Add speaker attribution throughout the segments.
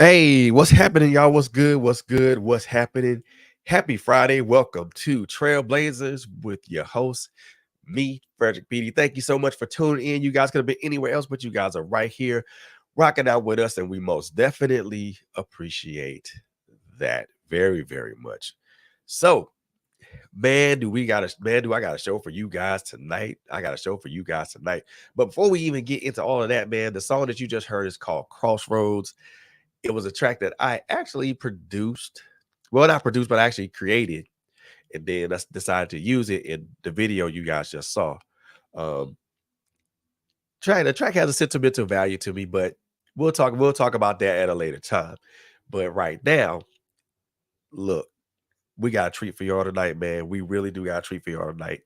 Speaker 1: Hey, what's happening, y'all? What's good? What's good? What's happening? Happy Friday. Welcome to Trailblazers with your host, me, Frederick Beatty. Thank you so much for tuning in. You guys could have been anywhere else, but you guys are right here rocking out with us, and we most definitely appreciate that very, very much. So, do I got a show for you guys tonight. I got a show for you guys tonight. But before we even get into all of that, man, the song that you just heard is called Crossroads. It was a track that I actually produced. Well, not produced, but I actually created. And then I decided to use it in the video you guys just saw. Um, the track has a sentimental value to me, but we'll talk about that at a later time. But right now, look, we got a treat for y'all tonight, man. We really do got a treat for y'all tonight.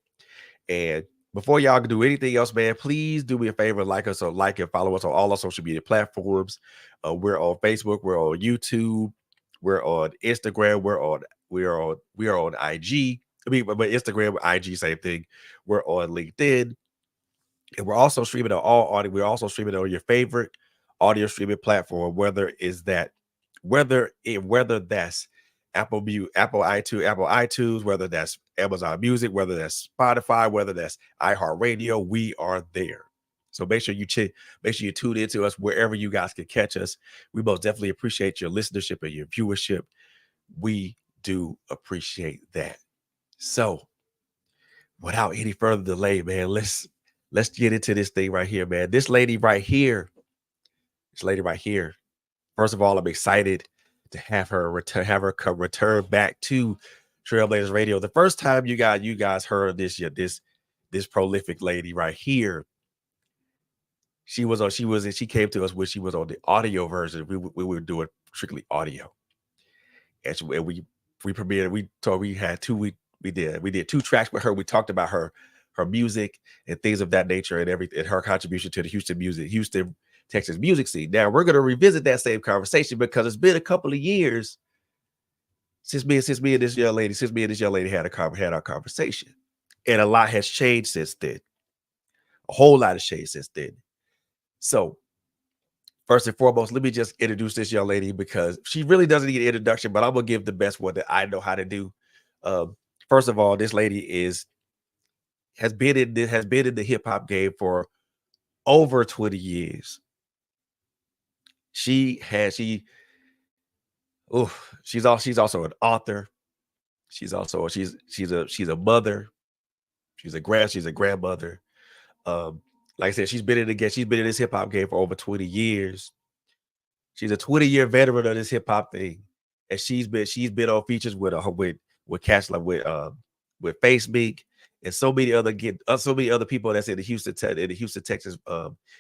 Speaker 1: And before y'all can do anything else, man, please do me a favor, like us or like and follow us on all our social media platforms. We're on Facebook, we're on YouTube, we're on Instagram, we are on IG. I mean, but Instagram, IG, same thing. We're on LinkedIn, and we're also streaming on all audio. We're also streaming on your favorite audio streaming platform, whether that's Apple iTunes, whether that's Amazon Music, whether that's Spotify, whether that's iHeartRadio, we are there. So make sure you tune into us wherever you guys can catch us. We most definitely appreciate your listenership and your viewership. We do appreciate that. So without any further delay, man, let's get into this thing right here, man. This lady right here. First of all, I'm excited to have her return back to TrailBlazerz Radio. The first time you guys heard this prolific lady right here, she came to us when she was on the audio version. We were doing strictly audio, and we premiered. We did two tracks with her. We talked about her music and things of that nature and everything, and her contribution to the Houston, Texas music scene. Now we're going to revisit that same conversation because it's been a couple of years since me and this young lady had our conversation, and a lot has changed since then. A whole lot has changed since then. So first and foremost, let me just introduce this young lady because she really doesn't need an introduction, but I'm gonna give the best one that I know how to do. First of all, this lady has been in the hip hop game for over 20 years. She's also an author. She's a mother. She's a grandmother. Like I said, she's been in this hip hop game for over 20 years. She's a 20-year veteran of this hip hop thing, and she's been on features with cats like with Face Meek and so many other people that's in the Houston, Texas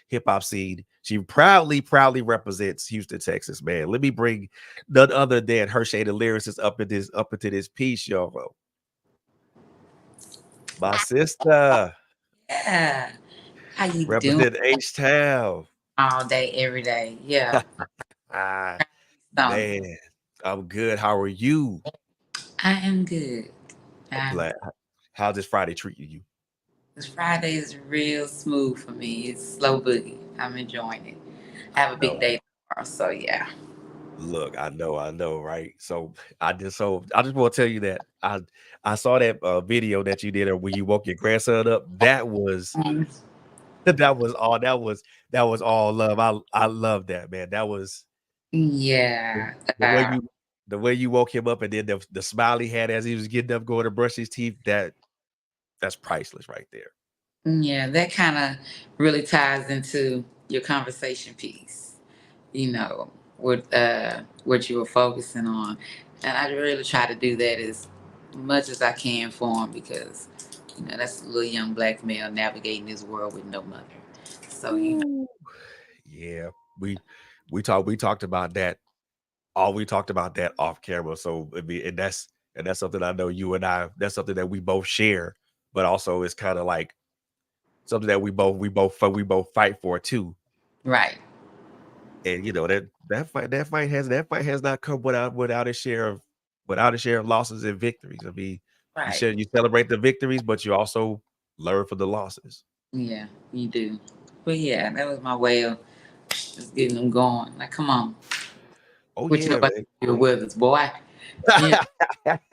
Speaker 1: hip hop scene. She proudly represents Houston, Texas. Man, let me bring none other than Hershe Da Lyricist up into this piece, y'all. My sister,
Speaker 2: Yeah. How you doing?
Speaker 1: represent H-Town.
Speaker 2: All day, every day. Yeah.
Speaker 1: Ah,
Speaker 2: So
Speaker 1: man, I'm good. How are you?
Speaker 2: I am good.
Speaker 1: I'm
Speaker 2: Um,
Speaker 1: glad. How's this Friday treating you?
Speaker 2: this Friday is real smooth for me. It's slow boogie. I'm enjoying it. I have a big
Speaker 1: No,
Speaker 2: day tomorrow, so yeah.
Speaker 1: look, I know, right? So I just want to tell you that I saw that video that you did of when you woke your grandson up. That was
Speaker 2: Mm,
Speaker 1: that was all love. I love that, man. That was the,
Speaker 2: yeah.
Speaker 1: the way you woke him up, and then the smile he had as he was getting up going to brush his teeth. That's priceless right there.
Speaker 2: Yeah, that kind of really ties into your conversation piece, with what you were focusing on. And I really try to do that as much as I can for him because, that's a little young black male navigating this world with no mother. So,
Speaker 1: Ooh. Yeah, we talked about that. We talked about that off camera. So I mean, and that's something I know you and I. That's something that we both share, but also it's kind of like something that we both fight for too.
Speaker 2: right,
Speaker 1: And that fight has not come without a share of losses and victories. I mean,
Speaker 2: right.
Speaker 1: you celebrate the victories, but you also learn from the losses.
Speaker 2: Yeah, you do. But yeah, that was my way of just getting them going. Like, come on.
Speaker 1: Oh
Speaker 2: Which
Speaker 1: yeah,
Speaker 2: nobody
Speaker 1: man.
Speaker 2: Bill Withers, boy. Yeah.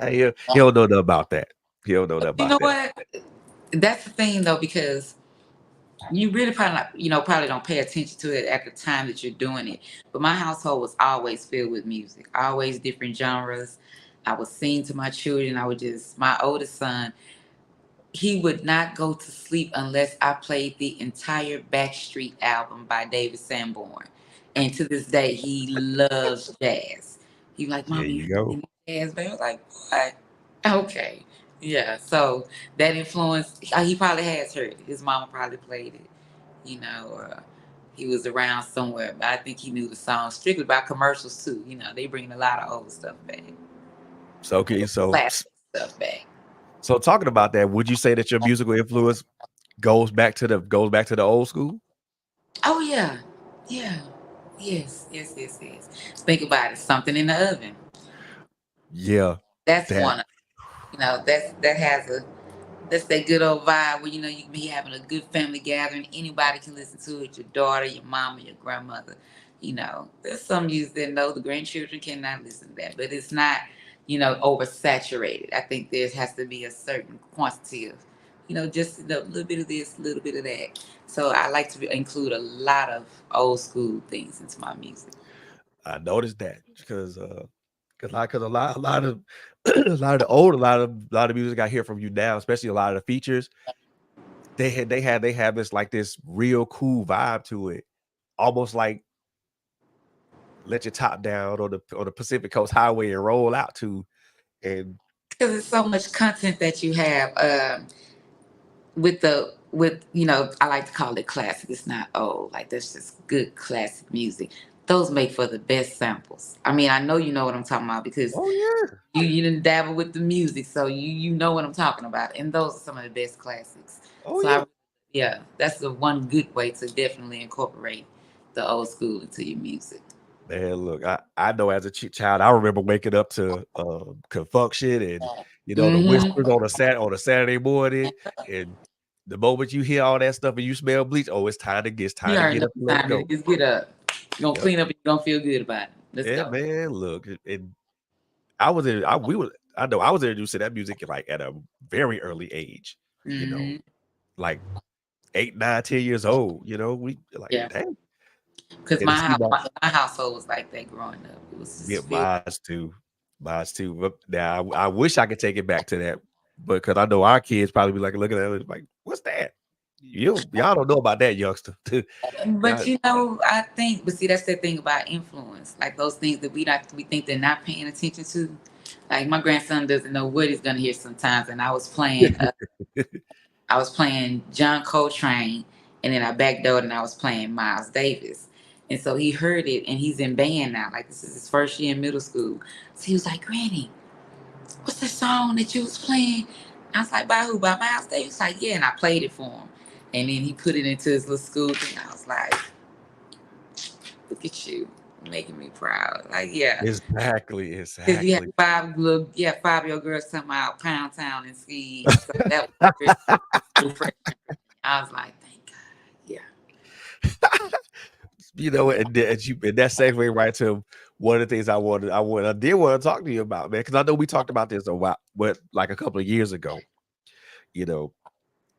Speaker 1: he don't know nothing about that. He don't know nothing
Speaker 2: You
Speaker 1: about
Speaker 2: know
Speaker 1: that.
Speaker 2: what? That's the thing though, because you really probably not, probably don't pay attention to it at the time that you're doing it. But my household was always filled with music, always different genres. I would sing to my children. My oldest son, he would not go to sleep unless I played the entire Backstreet album by David Sanborn. And to this day, he loves jazz. He like,
Speaker 1: There
Speaker 2: Mama, you
Speaker 1: you
Speaker 2: got
Speaker 1: go.
Speaker 2: any jazz, baby? I was like, what? Okay. Yeah. So that influence, he probably has heard it. His mama probably played it, or he was around somewhere. But I think he knew the song strictly by commercials too. They bring a lot of old stuff back,
Speaker 1: So okay,
Speaker 2: classic stuff back.
Speaker 1: so talking about that, would you say that your musical influence goes back to the old school?
Speaker 2: Oh yeah, yeah, yes, yes, yes, yes. Think about it. Something in the oven.
Speaker 1: Yeah,
Speaker 2: That's
Speaker 1: that
Speaker 2: one. That's that good old vibe where you can be having a good family gathering. Anybody can listen to it. Your daughter, your mama, your grandmother. There's some music that no, the grandchildren cannot listen to that, but it's not oversaturated. I think there has to be a certain quantity of just a little bit of this, a little bit of that. So I like to include a lot of old school things into my music.
Speaker 1: I noticed that because a lot of a lot of music I hear from you now, especially a lot of the features, they have this real cool vibe to it, almost like let your top down on the Pacific Coast Highway and roll out to, and
Speaker 2: Because there's so much content that you have. With I like to call it classic. It's not old. Like that's just good classic music. Those make for the best samples. I mean, I know you know what I'm talking about because
Speaker 1: oh yeah,
Speaker 2: you didn't dabble with the music, so you know what I'm talking about. And those are some of the best classics.
Speaker 1: oh
Speaker 2: So
Speaker 1: yeah.
Speaker 2: yeah, that's the one good way to definitely incorporate the old school into your music.
Speaker 1: Man, look, I know as a child, I remember waking up to Confunction and the
Speaker 2: Mm-hmm.
Speaker 1: whispers on a Saturday morning, and the moment you hear all that stuff and you smell bleach, oh, it's
Speaker 2: You
Speaker 1: time to
Speaker 2: already
Speaker 1: get
Speaker 2: know
Speaker 1: up and
Speaker 2: it's
Speaker 1: let's
Speaker 2: time to
Speaker 1: go.
Speaker 2: just get up. You're gonna
Speaker 1: Yep.
Speaker 2: clean up and you're gonna feel good about it. Let's
Speaker 1: Yeah,
Speaker 2: go.
Speaker 1: man. Look, and I was in, I we were I know I was introduced to that music like at a very early age, you know,
Speaker 2: Mm-hmm.
Speaker 1: like 8, 9, 10 years old. We like,
Speaker 2: Yeah.
Speaker 1: dang.
Speaker 2: Because
Speaker 1: And to
Speaker 2: my
Speaker 1: see
Speaker 2: house, my household was like that growing up. It was
Speaker 1: yeah,
Speaker 2: just filled.
Speaker 1: mine's too. But now I wish I could take it back to that, but because I know our kids probably be like looking at it like, "What's that? Y'all don't know about that, youngster."
Speaker 2: But
Speaker 1: Y'all-
Speaker 2: I think, but see, that's the thing about influence. Like those things that we think they're not paying attention to. Like my grandson doesn't know what he's gonna hear sometimes, and I was playing John Coltrane, and then I backdoored and I was playing Miles Davis. And so he heard it, and he's in band now. Like this is his first year in middle school. So he was like, "Granny, what's the song that you was playing?" I was like, "By who? By Miles Davis?" He's like, "Yeah," and I played it for him. And then he put it into his little school thing. I was like, "Look at you, making me proud." Like, yeah.
Speaker 1: exactly,
Speaker 2: Because
Speaker 1: exactly.
Speaker 2: you had 5 year girls talking about Pound Town and ski. So that was really refreshing. I was like, thank God. Yeah.
Speaker 1: And that segue right to one of the things I did want to talk to you about, man, because I know we talked about this a while, but like a couple of years ago, you know,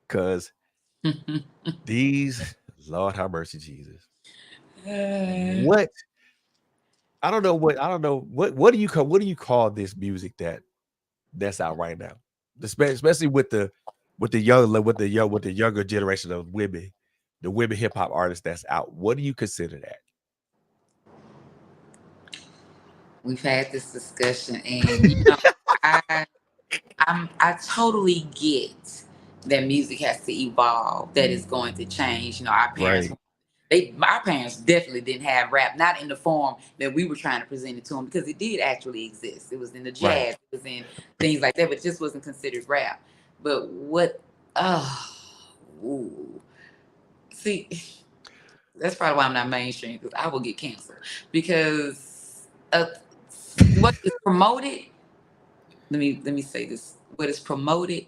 Speaker 1: because these, Lord have mercy, Jesus.
Speaker 2: Uh,
Speaker 1: What I don't know what do you call this music that's out right now, especially with the younger generation of women, the women hip hop artists that's out. What do you consider that?
Speaker 2: we've had this discussion, and I I totally get that music has to evolve, that it's going to change. Our parents,
Speaker 1: Right,
Speaker 2: our parents definitely didn't have rap, not in the form that we were trying to present it to them, because it did actually exist. It was in the
Speaker 1: right.
Speaker 2: jazz, it was in things like that, but it just wasn't considered rap. But what? Oh, ooh. See, that's probably why I'm not mainstream, because I will get canceled because what is promoted. Let me say this: what is promoted,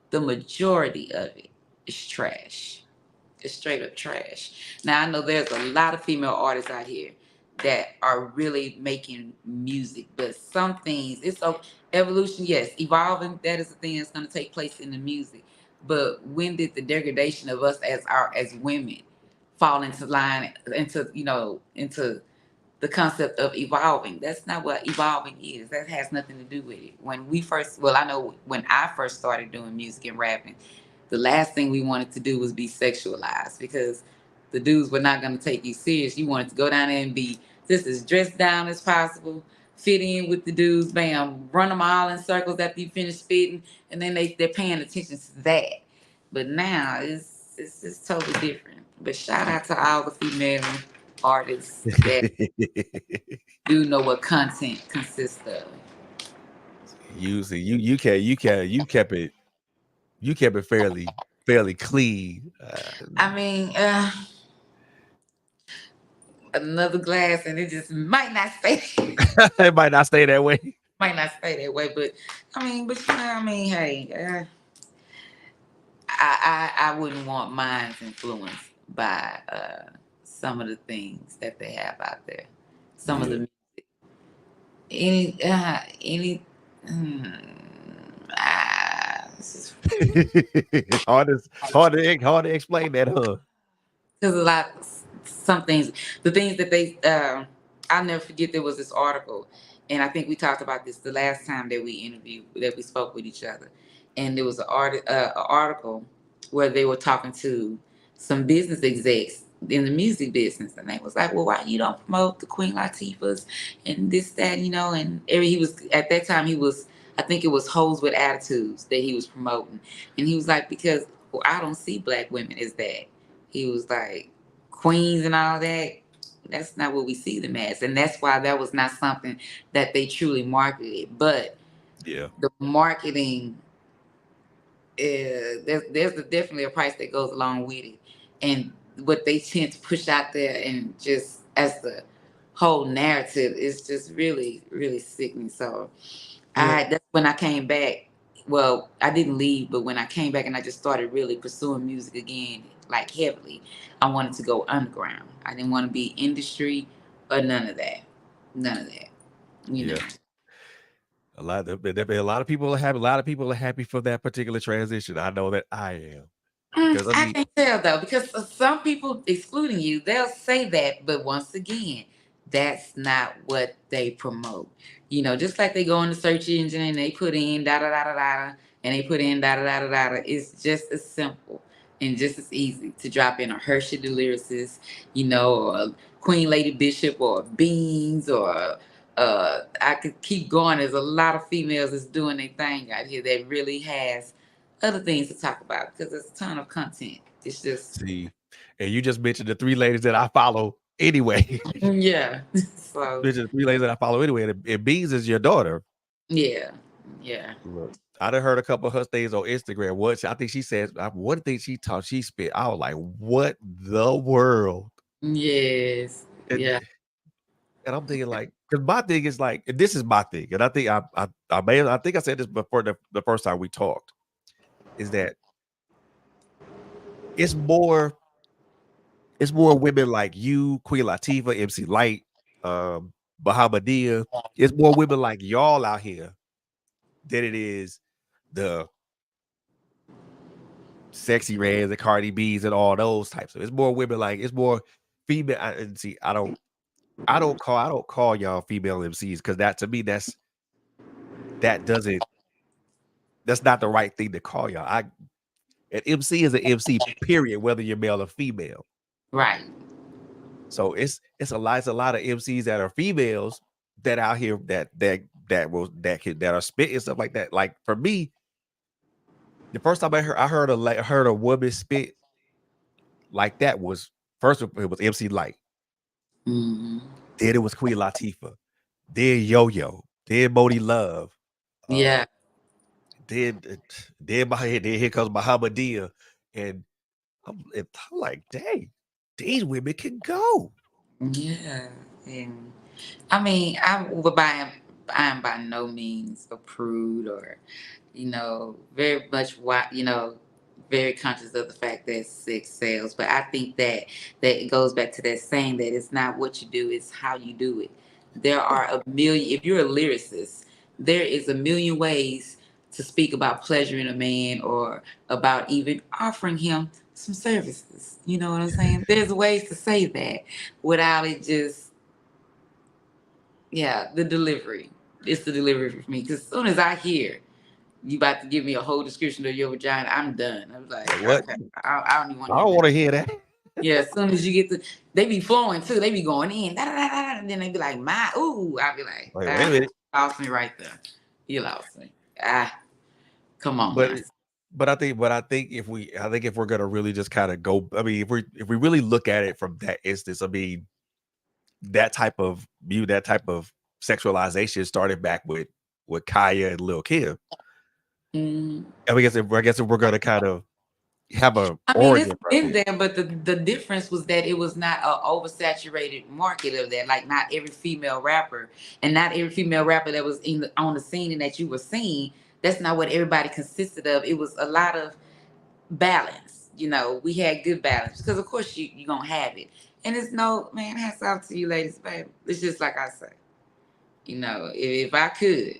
Speaker 2: the majority of it is trash. It's straight up trash. Now I know there's a lot of female artists out here that are really making music. But some things, it's so evolution, yes, evolving. That is the thing that's going to take place in the music. But when did the degradation of us as women fall into line into into the concept of evolving? That's not what evolving is. That has nothing to do with it. When we first, well, I know when I first started doing music and rapping, the last thing we wanted to do was be sexualized because the dudes were not going to take you serious. You wanted to go down there and be just as dressed down as possible, fit in with the dudes, bam, run them all in circles after you finish spitting, and then they're paying attention to that. But now it's totally different. But shout out to all the female artists that do know what content consists of.
Speaker 1: You see, you kept it fairly clean.
Speaker 2: I mean, another glass, and it just might not stay.
Speaker 1: It might not stay that way.
Speaker 2: Might not stay that way, but I mean, hey, I wouldn't want mine's influenced by some of the things that they have out there. Some of the any hmm,
Speaker 1: It's hard to explain that, huh?
Speaker 2: because some things, the things that they I'll never forget. There was this article, and I think we talked about this the last time that we spoke with each other, and there was an article where they were talking to some business execs in the music business, and they was like, well, why you don't promote the Queen Latifahs and this, that, and he was, at that time, he was, I think it was Hoes with Attitudes that he was promoting, and he was like, because I don't see black women as that. He was like, queens and all that, that's not what we see them as. And that's why that was not something that they truly marketed. But
Speaker 1: Yeah,
Speaker 2: the marketing, there's definitely a price that goes along with it. And what they tend to push out there and just as the whole narrative is just really, really sickening. So that's when I came back. Well, I didn't leave, but when I came back and I just started really pursuing music again, like heavily, I wanted to go underground. I didn't want to be industry or none of that. None of that. You know.
Speaker 1: yeah. A lot of people are happy. A lot of people are happy for that particular transition. I know that I am because I
Speaker 2: I
Speaker 1: mean,
Speaker 2: can tell though, because some people, excluding you, they'll say that, but once again, that's not what they promote. Just like they go on the search engine and they put in da da da da da, and they put in da da da da da. It's just as simple and just as easy to drop in a Hershe Da Lyricist, or a Queen Lady Bishop, or Beans, or I could keep going. There's a lot of females that's doing their thing out here that really has other things to talk about because there's a ton of content. It's just
Speaker 1: see, and you just mentioned the three ladies that I follow anyway.
Speaker 2: yeah. So
Speaker 1: Mentioned the three ladies that I follow anyway. And Bees is your daughter.
Speaker 2: yeah, yeah,
Speaker 1: Look, I done heard a couple of her things on Instagram. I think she says one thing she taught, she spit. I was like, what the world?
Speaker 2: yes,
Speaker 1: And,
Speaker 2: yeah.
Speaker 1: and I'm thinking like, because my thing is like, and this is my thing, and I think I think I said this before the first time we talked, is that it's more women like you, Queen Latifah, MC Light, Bahamadia. It's more women like y'all out here than it is the Sexy Reds and Cardi B's and all those types of. It's more women like it's more female. And see, I don't call y'all female MCs because that to me that doesn't that's not the right thing to call y'all. An MC is an MC period, whether you're male or female.
Speaker 2: Right.
Speaker 1: So it's a lot of MCs that are females that out here that are spitting stuff like that. Like for me, the first time I heard a woman spit like that was first it was MC Light.
Speaker 2: Hmm.
Speaker 1: Then it was Queen Latifah. Then Yo Yo. Then Modi Love. Uh,
Speaker 2: Yeah,
Speaker 1: then here comes Bahamadia, and I'm like, dang, these women can go.
Speaker 2: yeah. And I mean, I am by no means a prude or very much very conscious of the fact that sex sells. But I think that it goes back to that saying that it's not what you do, it's how you do it. There are a million, if you're a lyricist, there is a million ways to speak about pleasuring a man or about even offering him some services. You know what I'm saying? There's ways to say that without it just, yeah, the delivery. It's the delivery for me. Because as soon as I hear you about to give me a whole description of your vagina, I'm done. I was like,
Speaker 1: What?
Speaker 2: okay, I don't even want
Speaker 1: I
Speaker 2: to hear
Speaker 1: don't
Speaker 2: that.
Speaker 1: want to hear that.
Speaker 2: Yeah, as soon as you get to, they be flowing too. They be going in, da, da, da, da, and then they be like, my, ooh. I'll be like,
Speaker 1: Wait a minute.
Speaker 2: lost me right there. You lost me. Come on
Speaker 1: But
Speaker 2: now.
Speaker 1: I think if we're gonna really just kind of go, I mean, if we really look at it from that instance, I mean, that type of sexualization started back with Kaya and Lil Kim.
Speaker 2: Mm.
Speaker 1: And I guess if we're gonna kind of have a
Speaker 2: I mean, it's
Speaker 1: origin from
Speaker 2: been
Speaker 1: it.
Speaker 2: there, but the difference was that it was not an oversaturated market of that. Like, not every female rapper, and not every female rapper that was on the scene and that you were seeing, that's not what everybody consisted of. It was a lot of balance. You know, we had good balance because, of course, you gonna have it. And it's no, man, hats off to you ladies, baby. It's just like I say, you know, if I could,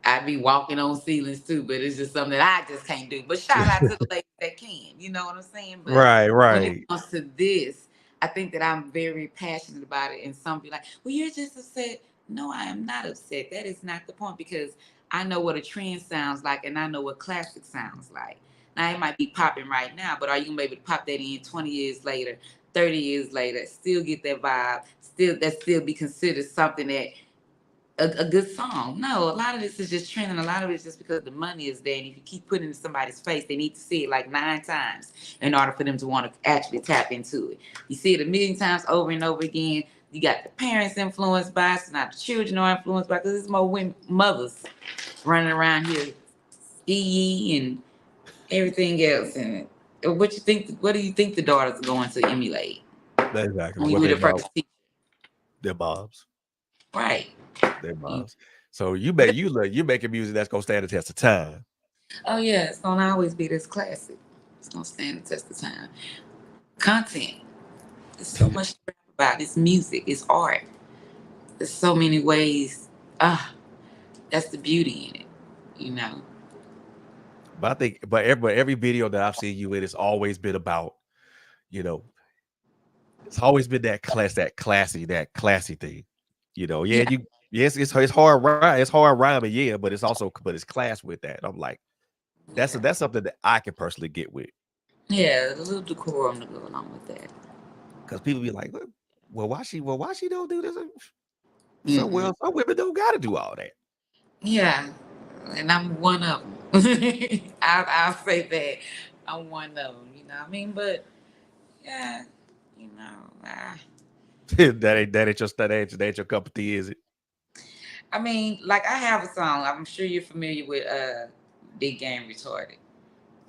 Speaker 2: I'd be walking on ceilings too, but it's just something that I just can't do. But shout out to the ladies that can, you know what I'm saying? But
Speaker 1: Right,
Speaker 2: when it
Speaker 1: right.
Speaker 2: comes to this, I think that I'm very passionate about it. And some be like, well, you're just upset. No, I am not upset. That is not the point, because I know what a trend sounds like and I know what classic sounds like. Now, it might be popping right now, but are you going to be able to pop that in 20 years later, 30 years later, still get that vibe, still be considered something that a good song? No, a lot of this is just trending. A lot of it is just because the money is there. And if you keep putting it in somebody's face, they need to see it like 9 times in order for them to want to actually tap into it. You see it a million times over and over again. You got the parents influenced by it, so now the children are influenced by it, because there's more women, mothers running around here, ski and everything else. And what you think? What do you think the daughters are going to emulate
Speaker 1: Exactly.
Speaker 2: when you
Speaker 1: What
Speaker 2: were
Speaker 1: their
Speaker 2: the first teacher?
Speaker 1: moms.
Speaker 2: Right.
Speaker 1: Their
Speaker 2: You-
Speaker 1: moms. So you making music that's gonna stand the test of time.
Speaker 2: Oh yeah, it's gonna always be this classic. It's gonna stand the test of time. Content. There's so much to rap about. It's music. It's art. There's so many ways. That's the beauty in it. You know.
Speaker 1: But I think, but every video that I've seen you in, it's always been about, you know, it's always been that classy thing. You know, yeah,
Speaker 2: Yeah.
Speaker 1: yes, it's hard rhyme, it's hard rhyming, yeah, but it's class with that. I'm like,
Speaker 2: Yeah.
Speaker 1: that's something that I can personally get with,
Speaker 2: Yeah. A little decorum to go along with that.
Speaker 1: because people be like, why she don't do this?
Speaker 2: Mm-mm.
Speaker 1: Some women don't got to do all that.
Speaker 2: Yeah. And I'm one of them. I'll say that I'm one of them. You know what I mean? But yeah, you know.
Speaker 1: That ain't your cup of tea, is it?
Speaker 2: I mean, like, I have a song. I'm sure you're familiar with Big Game Retarded.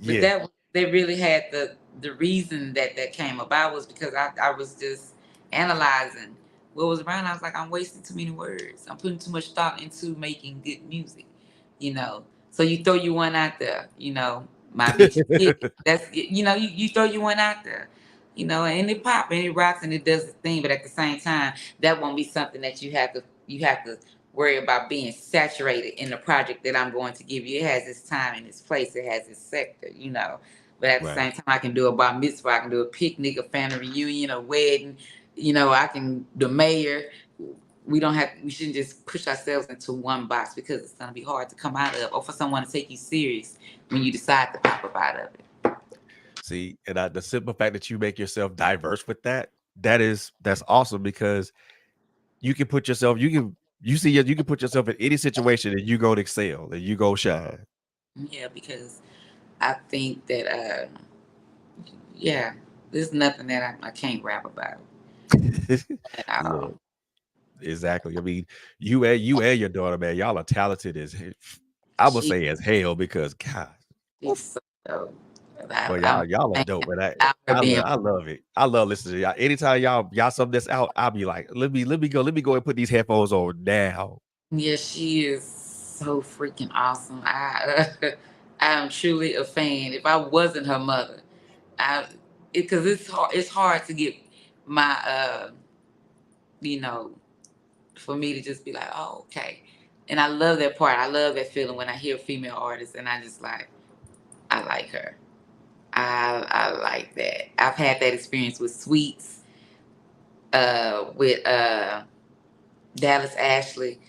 Speaker 2: But
Speaker 1: Yeah.
Speaker 2: they really had the reason that came about was because I was just analyzing what was around. I was like, I'm wasting too many words. I'm putting too much thought into making good music, you know. So you throw you one out there, you know, my bitch is thick. That's, you know, you throw you one out there, you know, and it pop and it rocks and it does the thing. But at the same time, that won't be something that you have to worry about being saturated in the project that I'm going to give you. It has its time and its place. It has its sector, you know. But at the
Speaker 1: Right.
Speaker 2: same time, I can do a bar mitzvah, I can do a picnic, a family reunion, a wedding. You know, I can, the mayor. We shouldn't just push ourselves into one box, because it's going to be hard to come out of, or for someone to take you serious when you decide to pop up out of it.
Speaker 1: See, and the simple fact that you make yourself diverse with that's awesome, because you can put yourself, you can put yourself in any situation and you go to excel and you go shine.
Speaker 2: Yeah, because I think that, yeah, there's nothing that I can't rap about at all.
Speaker 1: Look, exactly. I mean, you and your daughter, man, y'all are talented I would
Speaker 2: She
Speaker 1: say as hell, because God,
Speaker 2: She's
Speaker 1: oof,
Speaker 2: so dope.
Speaker 1: but
Speaker 2: I'm
Speaker 1: y'all are
Speaker 2: thankful
Speaker 1: dope, man.
Speaker 2: out her being.
Speaker 1: I love it. I love listening to y'all. Anytime y'all something that's out, I'll be like, let me go and put these headphones on now.
Speaker 2: Yeah, she is so freaking awesome. I'm truly a fan. If I wasn't her mother, I because it's hard to get my you know, for me to just be like, oh, okay. And I love that part. I love that feeling when I hear female artists and I just like, I like her. I like that. I've had that experience with Sweets, with Dallas Ashley,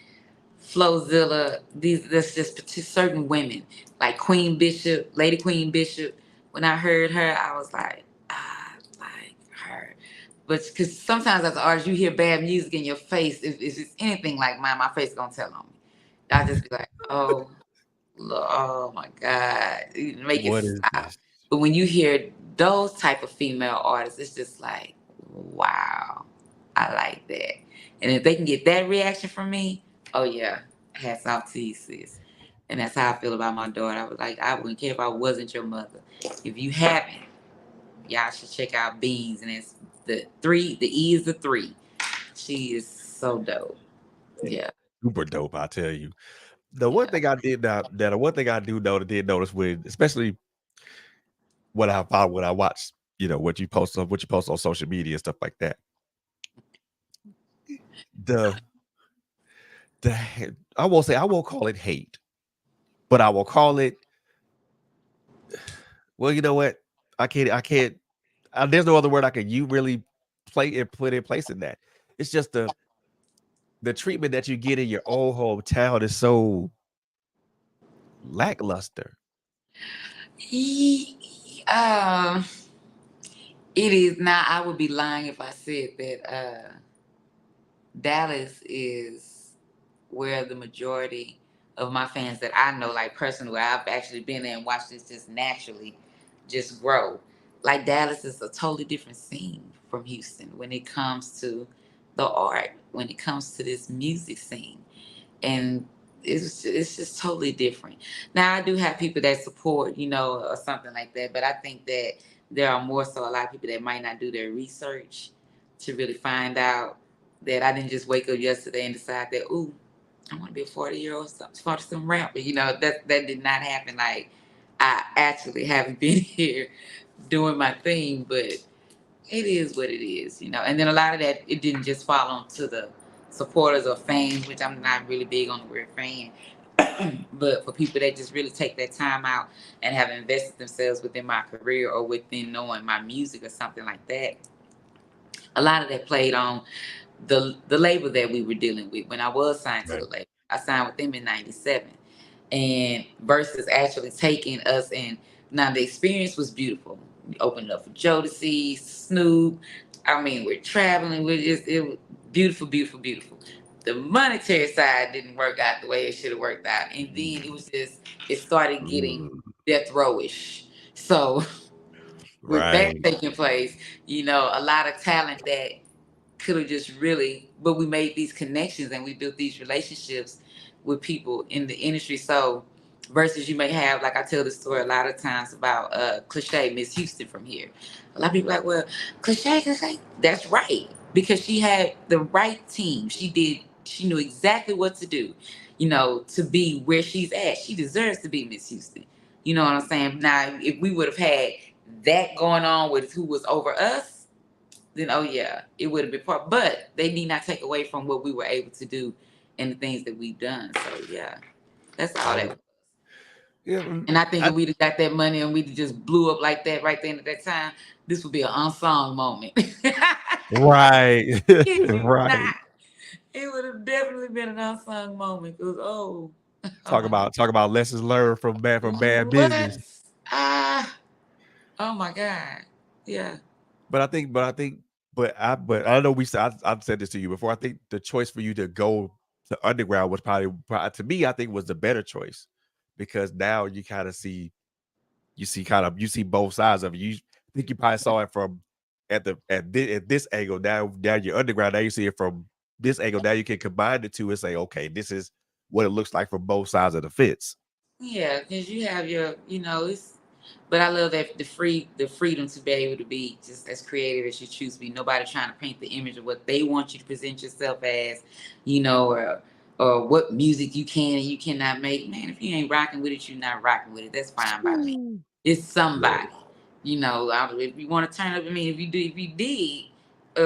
Speaker 2: Flowzilla. There's just certain women like Queen Bishop, Lady Queen Bishop. When I heard her, I was like, I like her. But because sometimes as an artist, you hear bad music in your face. If it's anything like mine, my face gonna tell on me. I just be like, oh, oh my God, you make it
Speaker 1: What is
Speaker 2: stop.
Speaker 1: this?
Speaker 2: But when you hear those type of female artists, it's just like, wow, I like that. And if they can get that reaction from me, oh yeah, hats off to you, sis. And that's how I feel about my daughter. I was like, I wouldn't care if I wasn't your mother. If you haven't, y'all should check out Beans. And it's the three, the E is the three. She is so dope. Yeah.
Speaker 1: Super dope, I tell you. The one
Speaker 2: Yeah.
Speaker 1: thing I did not that one thing I do know that did notice with, especially what I found when I watched, what you post on social media and stuff like that. The I won't call it hate, but I will call it, well, you know what? I can't there's no other word I can you really play and put in place in that. It's just the treatment that you get in your own hometown is so lackluster.
Speaker 2: Um, it is not. I would be lying if I said that Dallas is where the majority of my fans that I know, like personally, I've actually been there and watched this just naturally just grow. Like Dallas is a totally different scene from Houston when it comes to the art, when it comes to this music scene. And it's just totally different. Now I do have people that support, or something like that, but I think that there are more so a lot of people that might not do their research to really find out that I didn't just wake up yesterday and decide that, ooh, I want to be a 40-year-old, 40 some rapper. That did not happen. Like I actually haven't been here doing my thing, but it is what it is. And then a lot of that, it didn't just fall onto the supporters or fans, which I'm not really big on the word fan. But for people that just really take that time out and have invested themselves within my career or within knowing my music or something like that, a lot of that played on the label that we were dealing with when I was signed to
Speaker 1: Right.
Speaker 2: the label. I signed with them in '97, and versus actually taking us in. Now the experience was beautiful. We opened up for Jodeci, Snoop. I mean, we're traveling. It was beautiful, beautiful, beautiful. The monetary side didn't work out the way it should have worked out, and then it started getting
Speaker 1: Mm,
Speaker 2: death row-ish. So with that
Speaker 1: right.
Speaker 2: taking place, a lot of talent that could have just really, but we made these connections and we built these relationships with people in the industry. So versus you may have, like I tell the story a lot of times about Cliche, Miss Houston from here. A lot of people are like, well, Cliche, that's right. Because she had the right team. She knew exactly what to do, to be where she's at. She deserves to be Miss Houston. You know what I'm saying? Now, if we would have had that going on with who was over us, then oh yeah, it would have been part. But they need not take away from what we were able to do and the things that we've done. So yeah, that's all
Speaker 1: I
Speaker 2: that.
Speaker 1: yeah,
Speaker 2: And I think
Speaker 1: I,
Speaker 2: if we'd have got that money and we'd just blew up like that right then at that time, this would be an unsung moment.
Speaker 1: right.
Speaker 2: Kid you
Speaker 1: Right.
Speaker 2: not. It would have definitely been an unsung moment. Because oh,
Speaker 1: Talk about lessons learned from bad
Speaker 2: what?
Speaker 1: business.
Speaker 2: Ah, oh my God. Yeah.
Speaker 1: But I know I've said this to you before. I think the choice for you to go to underground was probably to me, I think was the better choice, because now you see both sides of it. You think you probably saw it from at this angle. Now you're underground. Now you see it from this angle. Now you can combine the two and say, okay, this is what it looks like from both sides of the fence.
Speaker 2: Yeah, because you have it's. But I love that the freedom to be able to be just as creative as you choose to be. Nobody trying to paint the image of what they want you to present yourself as, or or what music you can and you cannot make. Man, if you ain't rocking with it, you're not rocking with it. That's fine by me.
Speaker 1: Ooh.
Speaker 2: It's
Speaker 1: Yeah.
Speaker 2: somebody. If you want to turn up, if you did,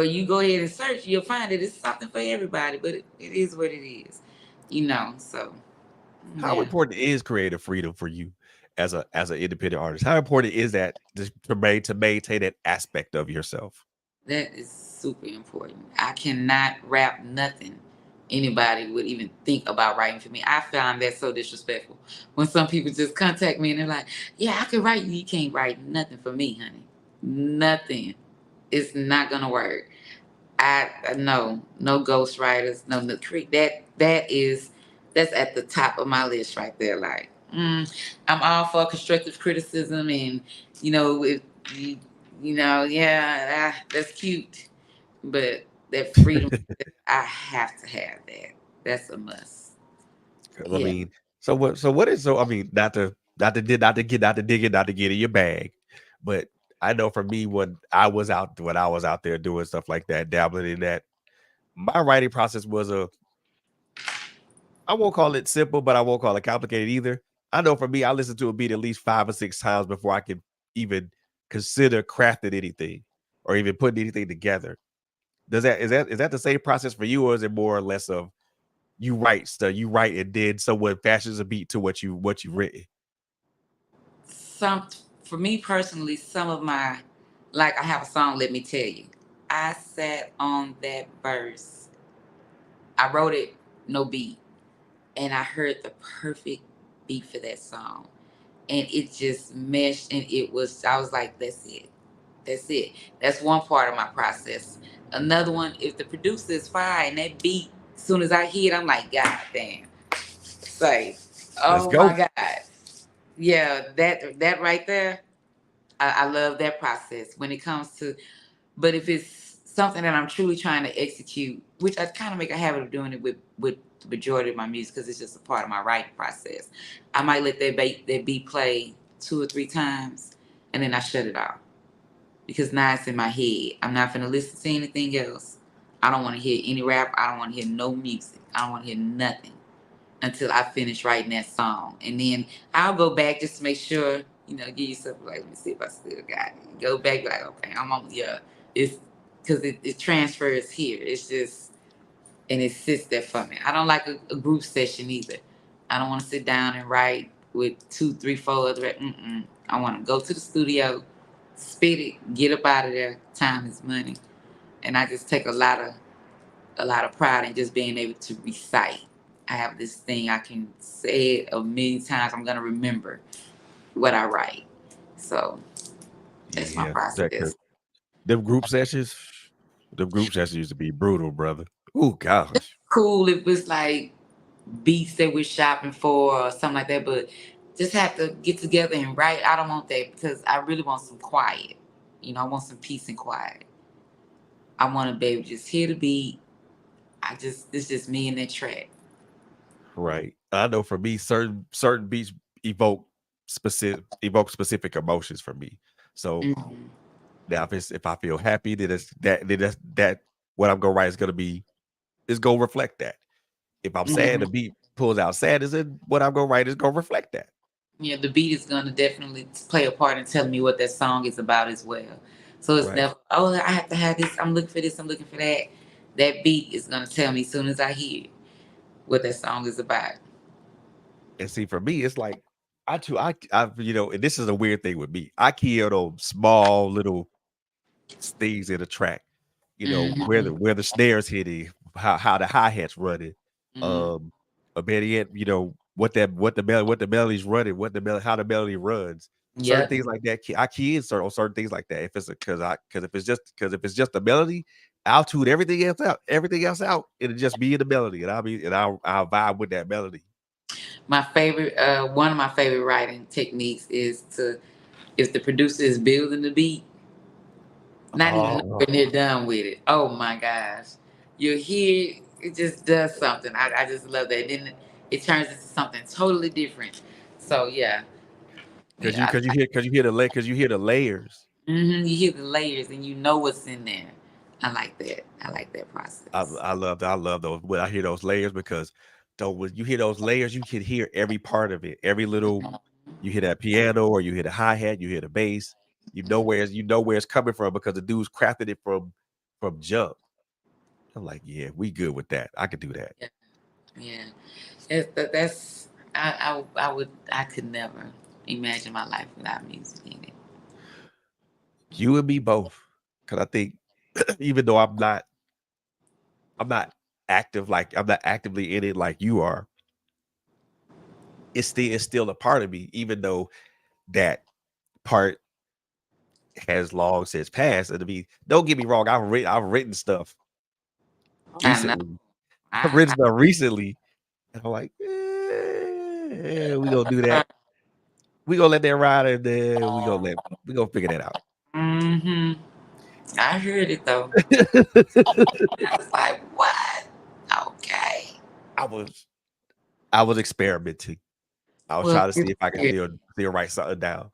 Speaker 2: you go ahead and search, you'll find it. It's something for everybody, but it is what it is. So
Speaker 1: How
Speaker 2: yeah.
Speaker 1: important is creative freedom for you as an independent artist? How important is that to maintain that aspect of yourself?
Speaker 2: That is super important. I cannot rap nothing anybody would even think about writing for me. I found that so disrespectful. When some people just contact me and they're like, "Yeah, I could write you." You can't write nothing for me, honey. Nothing. It's not gonna work. No ghostwriters, no creek. That's at the top of my list right there. Like, I'm all for constructive criticism, and if you, yeah, that's cute, but that freedom, I have to have that. That's a must.
Speaker 1: 'Cause I
Speaker 2: Yeah.
Speaker 1: mean, what is so I mean, not to get in your bag, but I know for me when I was out there doing stuff like that, dabbling in that, my writing process was I won't call it simple, but I won't call it complicated either. I know for me, I listen to a beat at least 5 or 6 times before I can even consider crafting anything or even putting anything together. Is that the same process for you, or is it more or less of you write and then someone fashions a beat to what you written?
Speaker 2: Some For me personally, some of my like I have a song. Let me tell you, I sat on that verse. I wrote it no beat, and I heard the perfect beat for that song, and it just meshed, and I was like, that's it. That's it. That's one part of my process. Another one, if the producer is fire and that beat, as soon as I hear it, I'm like, God damn. Say,
Speaker 1: Let's
Speaker 2: oh my
Speaker 1: go.
Speaker 2: God. Yeah, that right there, I love that process when it comes to, but if it's something that I'm truly trying to execute, which I kind of make a habit of doing it with the majority of my music because it's just a part of my writing process, I might let that beat play 2 or 3 times and then I shut it off because now it's in my head. I'm not gonna listen to anything else. I don't want to hear any rap. I don't want to hear no music. I don't want to hear nothing until I finish writing that song. And then I'll go back just to make sure, give yourself like, let me see if I still got it. Go back, like, okay, I'm on, yeah. It's because it transfers here. It's just, and it sits there for me. I don't like a group session either. I don't want to sit down and write with 2, 3, 4 other. I want to go to the studio, spit it, get up out of there. Time is money, and I just take a lot of pride in just being able to recite. I have this thing I can say it a million times. I'm gonna remember what I write. So that's my
Speaker 1: Yeah, that
Speaker 2: process.
Speaker 1: them group sessions, them group sessions used to be brutal, brother. Oh gosh.
Speaker 2: Cool if it's like beats that we're shopping for or something like that, but just have to get together and write. I don't want that because I really want some quiet. I want some peace and quiet. I want to be able to just hear the beat. It's just me and that track.
Speaker 1: Right. I know for me, certain beats evoke specific emotions for me. So
Speaker 2: Mhm.
Speaker 1: now if I feel happy, then that's what I'm gonna write is gonna reflect that. If I'm sad,
Speaker 2: Mhm.
Speaker 1: the beat pulls out sadness, and what I'm gonna write is gonna reflect that.
Speaker 2: Yeah, the beat is gonna definitely play a part in telling me what that song is about as well. So it's
Speaker 1: Right.
Speaker 2: never, oh, I have to have this. I'm looking for this. I'm looking for that. That beat is gonna tell me as soon as I hear what that song is about.
Speaker 1: And see, for me, it's like and this is a weird thing with me. I key out on small little things in a track.
Speaker 2: Hmm.
Speaker 1: Where the snares hitting, how the hi hats running,
Speaker 2: Hmm.
Speaker 1: um, or better yet, what the melody's running, how the melody runs. Certain
Speaker 2: Yep.
Speaker 1: things like that, I key in certain things like that. If it's because if it's just the melody, I'll tune everything else out. It'll just be in the melody, and I'll vibe with that melody.
Speaker 2: One of my favorite writing techniques is to, if the producer is building the beat, not even
Speaker 1: Oh,
Speaker 2: nowhere near done with it. Oh my gosh. You hear it just does something. I just love that. Then it turns into something totally different. So yeah. Yeah.
Speaker 1: because you hear the layers.
Speaker 2: You hear the layers and you know what's in there. I like that. I like that process.
Speaker 1: I love those when I hear those layers because So when you hear those layers, you can hear every part of it, every little.
Speaker 2: Mhm.
Speaker 1: You hear that piano, or you hear the hi hat, you hear the bass. You know where it's coming from because the dude's crafted it from jump. I'm like, yeah, we good with that. I could do that.
Speaker 2: Yeah, yeah. That's I could never imagine my life without music in it.
Speaker 1: You and me both. Cause I think even though I'm not active, like I'm not actively in it like you are, it's still a part of me, even though that part has long since passed. And to be don't get me wrong, I've written stuff
Speaker 2: I know.
Speaker 1: recently. I've
Speaker 2: I,
Speaker 1: written stuff recently, and I'm like, we gonna do that. We gonna let that ride, and then we gonna figure that out.
Speaker 2: hmm I heard it though. I was like, what? Okay.
Speaker 1: I was I was experimenting. I was
Speaker 2: Well,
Speaker 1: trying to see
Speaker 2: good
Speaker 1: if I
Speaker 2: for
Speaker 1: could
Speaker 2: you.
Speaker 1: still write something down.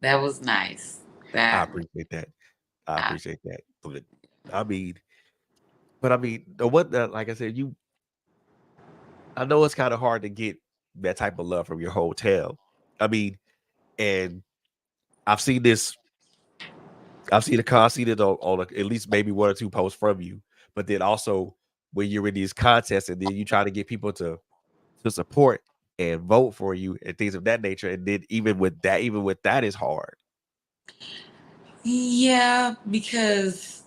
Speaker 2: That was nice.
Speaker 1: I
Speaker 2: That
Speaker 1: appreciate that. I
Speaker 2: I,
Speaker 1: appreciate that. I mean, but the one that, like I said, I know it's kind of hard to get that type of love from your hotel. I mean, and I've seen this. I've seen it on at least maybe one or two posts from you. But then also when you're in these contests and then you try to get people to support and vote for you and things of that nature. And then even with that is hard.
Speaker 2: yeah, because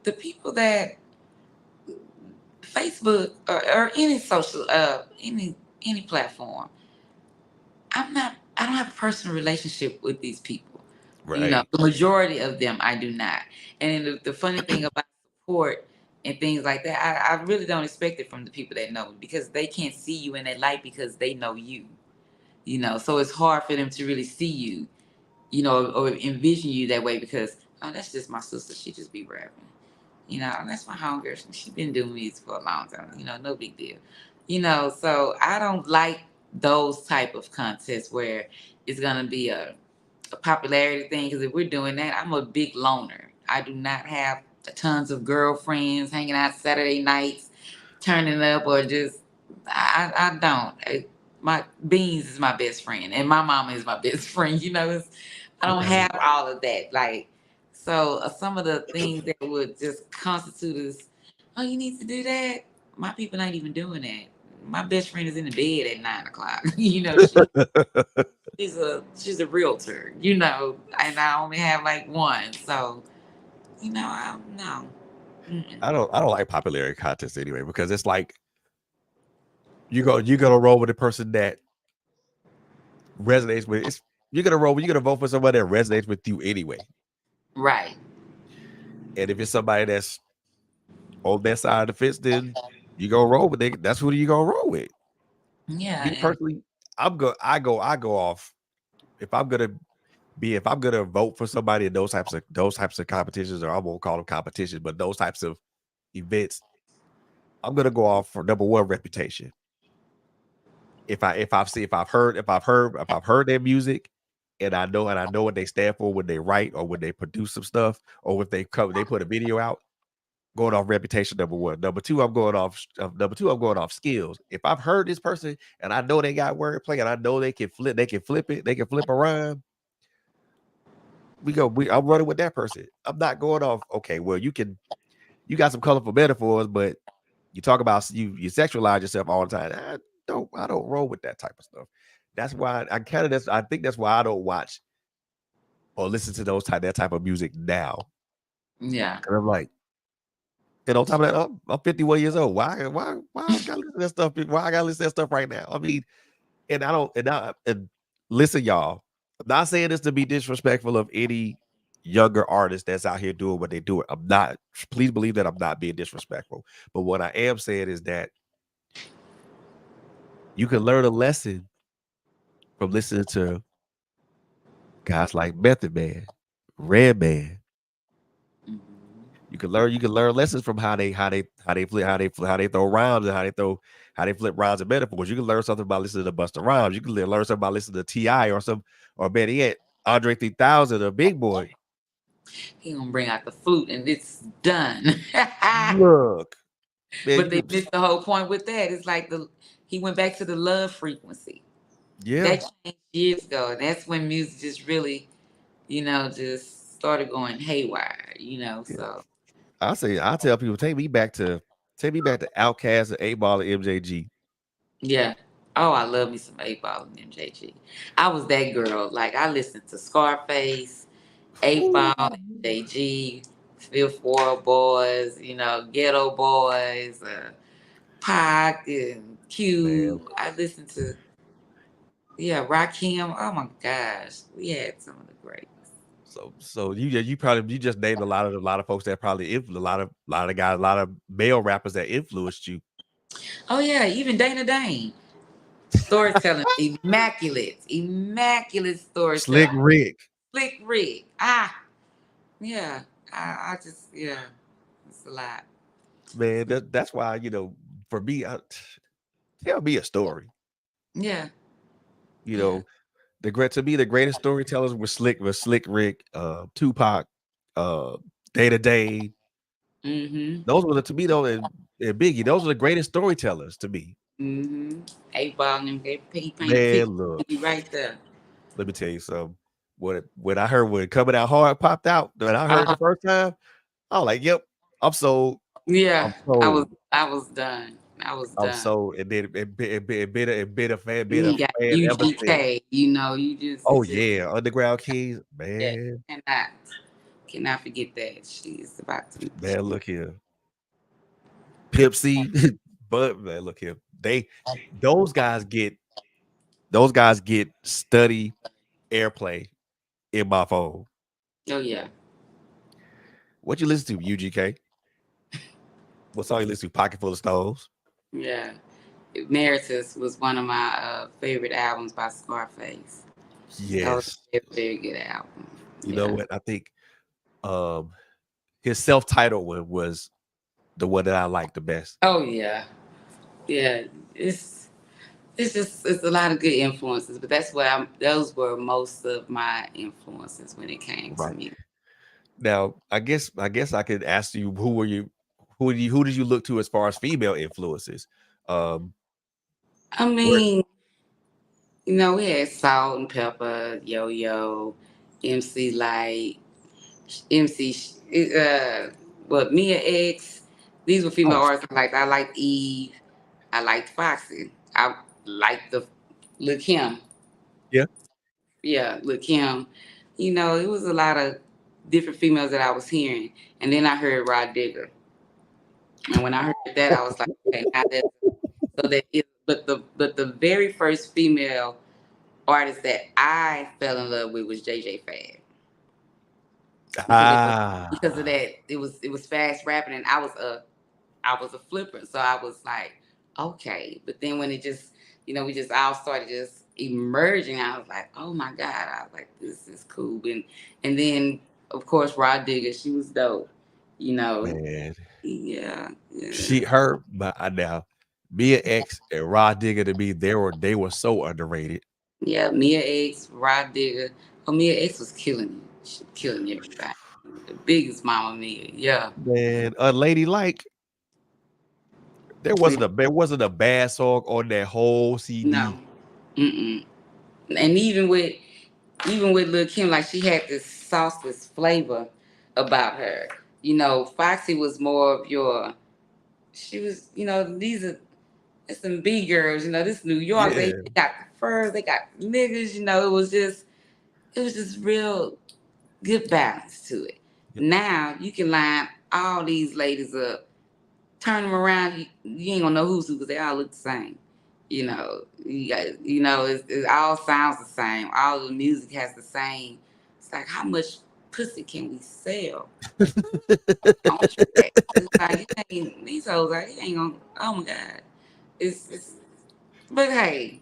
Speaker 2: the people that Facebook or any social any platform, I don't have a personal relationship with these people. You know,
Speaker 1: Right.
Speaker 2: the majority of them I do not. And the funny thing about support and things like that, I really don't expect it from the people that know me because they can't see you in that light because they know you. You know, so it's hard for them to really see you, you know, or envision you that way because oh, that's just my sister. She just be rapping. You know, that's my homegirl. She been doing music for a long time. You know, no big deal. You know, so I don't like those type of contests where it's gonna be a popularity thing. Because if we're doing that, I'm a big loner. I do not have tons of girlfriends hanging out Saturday nights, turning up, or just I don't. My Beans is my best friend, and my mama is my best friend. You know, I don't
Speaker 1: Right.
Speaker 2: have all of that. Like, so some of the things that would just constitute as, oh, you need to do that. My people ain't even doing that. My best friend is in the bed at 9 o'clock. You know, she's a realtor. You know, and I only have like one. So, you know, I no. Mm-mm.
Speaker 1: I don't like popularity contests anyway because it's like you're gonna roll with the person that resonates with it's you're gonna vote for somebody that resonates with you anyway.
Speaker 2: Right.
Speaker 1: And if it's somebody that's on that side of the fence, then you gonna roll with it. That's who you gonna roll with.
Speaker 2: Yeah.
Speaker 1: Me
Speaker 2: And
Speaker 1: personally, I go off if I'm gonna vote for somebody in those types of competitions, or I won't call them competitions, but those types of events, I'm gonna go off for number one reputation. If I've heard their music, and I know what they stand for when they write or when they produce some stuff, or if they put a video out, going off reputation, number one. Number two, I'm going off skills. If I've heard this person and I know they got wordplay and I know they can flip a rhyme, I'm running with that person. I'm not going off, okay, well, you got some colorful metaphors, but you talk about you sexualize yourself all the time. I don't roll with that type of stuff. That's why I think that's why I don't watch or listen to that type of music now.
Speaker 2: yeah.
Speaker 1: Cause I'm like, and on top of that, I'm 51 years old. Why I gotta listen to that stuff? Why I gotta listen to that stuff right now? I mean, and I don't and listen, y'all. I'm not saying this to be disrespectful of any younger artist that's out here doing what they do. I'm not. Please believe that I'm not being disrespectful. But what I am saying is that you can learn a lesson from listening to guys like Method Man, Redman.
Speaker 2: Mhm.
Speaker 1: You can learn lessons from how they throw rhymes and how they flip rhymes and metaphors. You can learn something about listening to Busta Rhymes. You can learn something about listening to Ti or better yet Andre 3000 or Big Boy.
Speaker 2: He gonna bring out the flute and it's done.
Speaker 1: Look. Man,
Speaker 2: But they missed the whole point with that. It's like he went back to the love frequency.
Speaker 1: yeah,
Speaker 2: That changed years ago. And that's when music just really, just started going haywire,
Speaker 1: yeah.
Speaker 2: so
Speaker 1: I tell people, take me back to Outkast and 8 Ball and MJG.
Speaker 2: yeah. Oh, I love me some 8 Ball and MJG. I was that girl. Like I listened to Scarface, 8 Ball,
Speaker 1: Ooh,
Speaker 2: MJG, Fifth Ward Boys, Ghetto Boys, Pac and
Speaker 1: man.
Speaker 2: Q. I listened to Rakim. Oh my gosh, we had some of the greats.
Speaker 1: So you just named a lot of folks that probably a lot of guys, a lot of male rappers that influenced you.
Speaker 2: Oh yeah, even Dana Dane. Storytelling, immaculate
Speaker 1: Slick
Speaker 2: storytelling.
Speaker 1: Rick,
Speaker 2: Slick Rick. Yeah. I just, it's a lot.
Speaker 1: man. That's why for me, tell me a story.
Speaker 2: Yeah,
Speaker 1: You
Speaker 2: yeah.
Speaker 1: know, the greatest storytellers were Slick Rick, Tupac, uh, Day to Day.
Speaker 2: Mm-hmm.
Speaker 1: Those were to me though, and Biggie. Those are the greatest storytellers to me.
Speaker 2: Mm-hmm. 8 Ball and them, he paint a
Speaker 1: Man,
Speaker 2: picture
Speaker 1: look,
Speaker 2: right there.
Speaker 1: let me tell you something. When I heard when Coming Out Hard popped out, when I heard it
Speaker 2: Uh,
Speaker 1: the first time, I was like, "Yep, I'm sold.
Speaker 2: yeah,
Speaker 1: I'm sold.
Speaker 2: I was done. I was
Speaker 1: I'm
Speaker 2: done.
Speaker 1: sold." And then been
Speaker 2: Then
Speaker 1: a
Speaker 2: you got
Speaker 1: fan ever since.
Speaker 2: UGK,
Speaker 1: Oh
Speaker 2: it's just,
Speaker 1: yeah, Underground Keys,
Speaker 2: yeah,
Speaker 1: man,
Speaker 2: cannot, cannot forget that. She is about to,
Speaker 1: man. Look here, Pip C, but man, look here. Those guys get those guys get study airplay in my phone.
Speaker 2: oh yeah,
Speaker 1: What you listen to, UGK? What song you listen to? Pocket Full of Stones.
Speaker 2: yeah. Emeritus was one of my favorite albums by Scarface. That was
Speaker 1: Yes.
Speaker 2: a very, very good album.
Speaker 1: You know
Speaker 2: Yeah.
Speaker 1: what? I think um his self-titled one was the one that I liked the best.
Speaker 2: Oh yeah. Yeah. It's a lot of good influences, but that's what those were most of my influences when it came to
Speaker 1: Right.
Speaker 2: me.
Speaker 1: Now, I guess I could ask you who did you look to as far as female influences? Um
Speaker 2: I
Speaker 1: where
Speaker 2: mean, we had Salt and Pepper, Yo Yo, MC Light, MC, what Mia X. These were female
Speaker 1: oh
Speaker 2: artists. I liked Eve. I liked Foxy. I liked the Lil Kim.
Speaker 1: yeah.
Speaker 2: Yeah, Lil Kim. It was a lot of different females that I was hearing, and then I heard Rod Digger. And when I heard that, I was like, okay, now that's so that it. But the very first female artist that I fell in love with was JJ Fad because because of
Speaker 1: Ah
Speaker 2: that it was fast rapping, and I was a flipper, so I was like, okay. But then when it just, we just all started just emerging, I was like, oh my God, I was like, this is cool. And then of course Rod Digger, she was dope, you know.
Speaker 1: man.
Speaker 2: Yeah, yeah,
Speaker 1: She her but now Mia X and Rod Digger to me, they were so underrated.
Speaker 2: yeah. Mia X, Rod Digger. Oh, Mia X was killing me. She was killing everybody. The biggest Mama Mia. Yeah.
Speaker 1: Man, Unladylike, there wasn't a bad song on that whole CD.
Speaker 2: No. Mm-mm. And even with Lil Kim, like she had this sauceless flavor about her. Foxy was more of your. She was, these are it's some B girls. This New York. They,
Speaker 1: Yeah.
Speaker 2: they got the furs, they got niggas. It was just real good balance to it.
Speaker 1: Yep.
Speaker 2: Now you can line all these ladies up, turn them around. You ain't gonna know who's who because they all look the same. It all sounds the same. All the music has the same. It's like how much pussy can we sell on track? It's like it ain't these hoes. Like it ain't gonna. Oh my god. It's. But hey,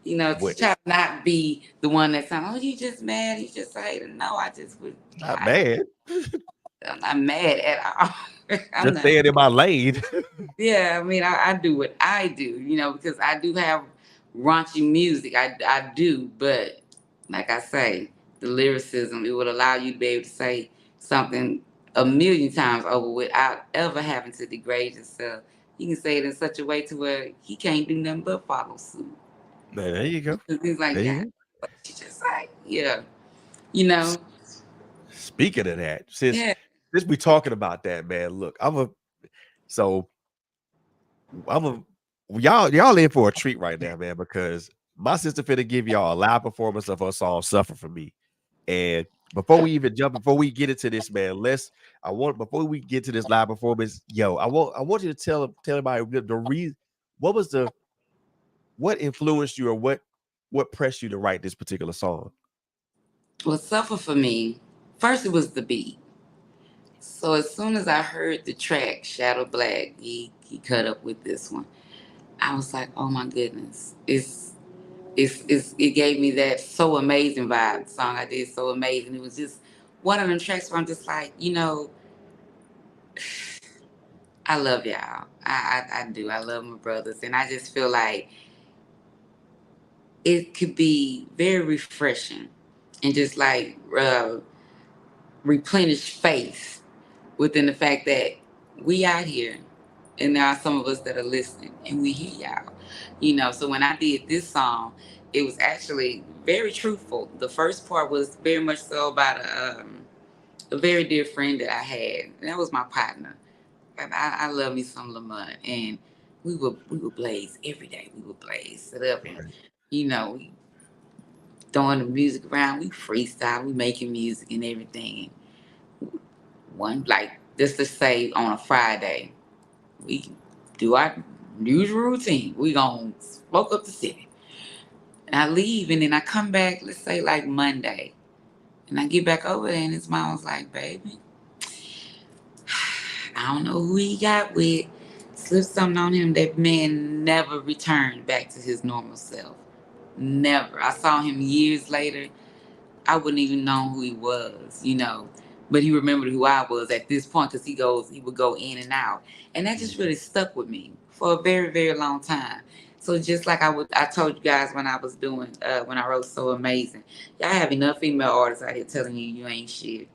Speaker 2: to
Speaker 1: What
Speaker 2: try to not be the one that's like, oh, you just mad. You just like, no, I just would.
Speaker 1: not bad.
Speaker 2: I'm not mad at all. I'm
Speaker 1: Just
Speaker 2: not.
Speaker 1: staying in my lane.
Speaker 2: Yeah, I mean, I do what I do, because I do have raunchy music. I do, but like I say, the lyricism, it would allow you to be able to say something a million times over without ever having to degrade yourself. He can say it in such a way to where he can't do nothing but follow suit.
Speaker 1: Man, there you go.
Speaker 2: He's like,
Speaker 1: There you
Speaker 2: God,
Speaker 1: go.
Speaker 2: she just like, yeah, you know,
Speaker 1: Speaking of that, since
Speaker 2: yeah.
Speaker 1: since we talking about that, man, look, so I'm a y'all in for a treat right now, man, because my sister finna give y'all a live performance of her song "Suffer for Me." And before we get into this, man, before we get to this live performance, I want you to tell everybody the reason, what was the what influenced you, or what pressed you to write this particular song?
Speaker 2: Well, suffer for me. First, it was the beat. So as soon as I heard the track Shadow Black, he cut up with this one. I was like, oh my goodness, it gave me that so amazing vibe. The song I did so amazing. It was just one of them tracks where I'm just like, I love y'all. I do. I love my brothers, and I just feel like it could be very refreshing and just like replenish faith within the fact that we out here and there are some of us that are listening and we hear y'all. So when I did this song, it was actually very truthful. The first part was very much so about a very dear friend that I had. And that was my partner. And I love me some Lamont. And we would blaze every day. We would blaze it up and
Speaker 1: Right.
Speaker 2: we throwing the music around, we freestyle, we making music and everything. One like just to say on a Friday, we do our usual routine. We gonna smoke up the city. And I leave and then I come back, let's say like Monday. And I get back over there and his mom was like, baby, I don't know who he got with. Slipped something on him. That man never returned back to his normal self. Never. I saw him years later. I wouldn't even know who he was. But he remembered who I was at this point because he would go in and out. And that just really stuck with me for a very, very long time. So just like I told you guys when I was doing, when I wrote So Amazing, y'all have enough female artists out here telling you ain't shit.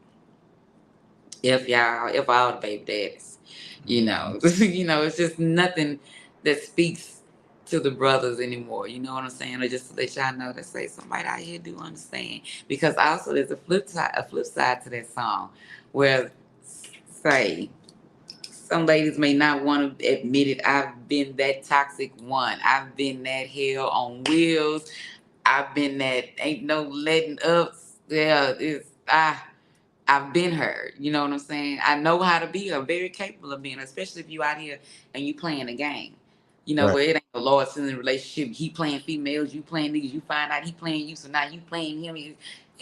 Speaker 2: If all the baby daddies,
Speaker 1: Mhm.
Speaker 2: it's just nothing that speaks to the brothers anymore. You know what I'm saying? Or just to let y'all know that say somebody out here do understand. Because also there's a flip side to that song, where say some ladies may not want to admit it. I've been that toxic one. I've been that hell on wheels. I've been that ain't no letting up. Yeah, I've been her. You know what I'm saying? I know how to be her. Very capable of being her, especially if you out here and you playing a game.
Speaker 1: Right.
Speaker 2: Where it ain't no loss in the relationship. He playing females, you playing niggas. You find out he playing you, so now you playing him. It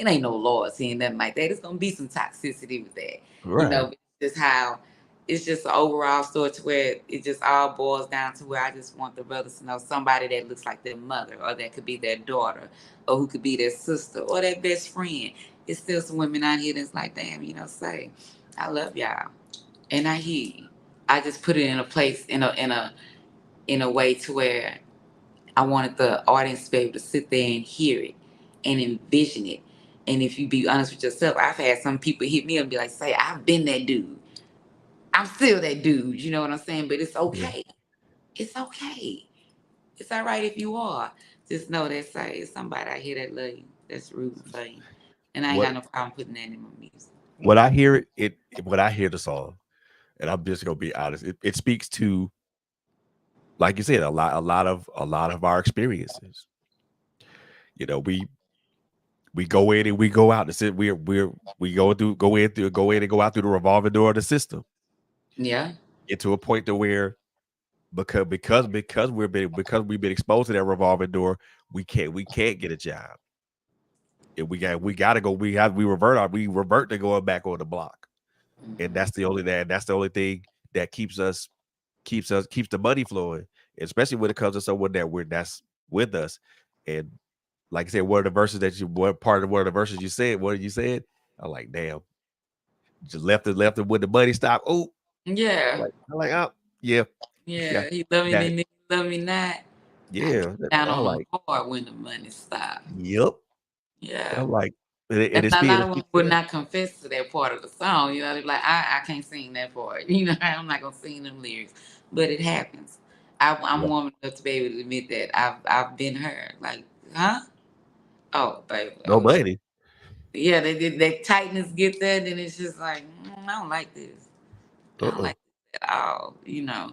Speaker 2: ain't no loss in nothing like that. It's gonna be some toxicity with that.
Speaker 1: Right.
Speaker 2: But it's just how it's just an overall story to where it just all boils down to where I just want the brothers to know somebody that looks like their mother, or that could be their daughter, or who could be their sister, or their best friend. It's still some women out here that's like, damn, say, I love y'all, and I hear you. I just put it in a place in a way to where I wanted the audience to be able to sit there and hear it and envision it. And if you be honest with yourself, I've had some people hit me up and be like, say, I've been that dude. I'm still that dude. You know what I'm saying? But it's
Speaker 1: Yeah.
Speaker 2: okay. It's okay. It's all right if you are. Just know that say it's somebody out here that love you, that's rooting for you. And I ain't
Speaker 1: What
Speaker 2: got no problem putting that in my music.
Speaker 1: when I hear when I hear the song, and I'm just gonna be honest, it speaks to, like you said, a lot of our experiences. We go in and we go out. We go in and go out through the revolving door of the system.
Speaker 2: Yeah.
Speaker 1: Get to a point to where, because we've been exposed to that revolving door, we can't get a job. And we gotta go. We revert to going back on the block. And
Speaker 2: Mhm.
Speaker 1: that's the only thing that keeps the money flowing, especially when it comes to someone that's with us. And like I said, one of the verses you said, what you said, I'm like, damn, just left it when the money stopped. Oh,
Speaker 2: Yeah.
Speaker 1: I'm like, oh, yeah, yeah,
Speaker 2: Yeah. He love me
Speaker 1: that,
Speaker 2: then, he love me not. I get
Speaker 1: yeah.
Speaker 2: down
Speaker 1: I'm
Speaker 2: on
Speaker 1: like,
Speaker 2: them hard when the money stop.
Speaker 1: yep.
Speaker 2: Yeah.
Speaker 1: I'm like, And it's
Speaker 2: a
Speaker 1: being
Speaker 2: lot of women would not confess to that part of the song. You know, they're like, I can't sing that part. You know, I'm not gonna sing them lyrics, but it happens. I'm
Speaker 1: yeah.
Speaker 2: woman enough to be able to admit that I've been her. Like, huh? Oh, baby.
Speaker 1: No
Speaker 2: Oh,
Speaker 1: money.
Speaker 2: yeah. They did that tightness get there, then it's just like, I don't like this. I don't
Speaker 1: Uh-uh.
Speaker 2: like this at all. You know,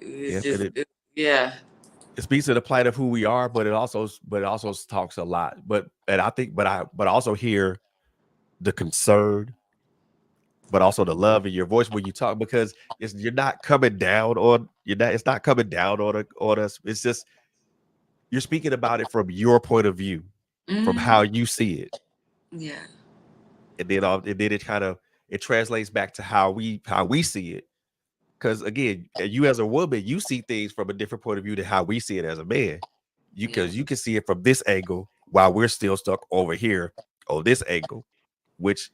Speaker 2: it's
Speaker 1: Yes,
Speaker 2: just, yeah,
Speaker 1: it speaks to the plight of who we are, but it also talks a lot. And I think, but I also hear the concern, but also the love in your voice when you talk, because you're not coming down on you're not it's not coming down on us. It's just you're speaking about it from your point of view, from how
Speaker 2: mm,
Speaker 1: you see it,
Speaker 2: yeah,
Speaker 1: and then it kind of it translates back to how we see it. Because again, you as a woman, you see things from a different point of view than how we see it as a man.
Speaker 2: yeah,
Speaker 1: Because you can see it from this angle while we're still stuck over here on this angle, which,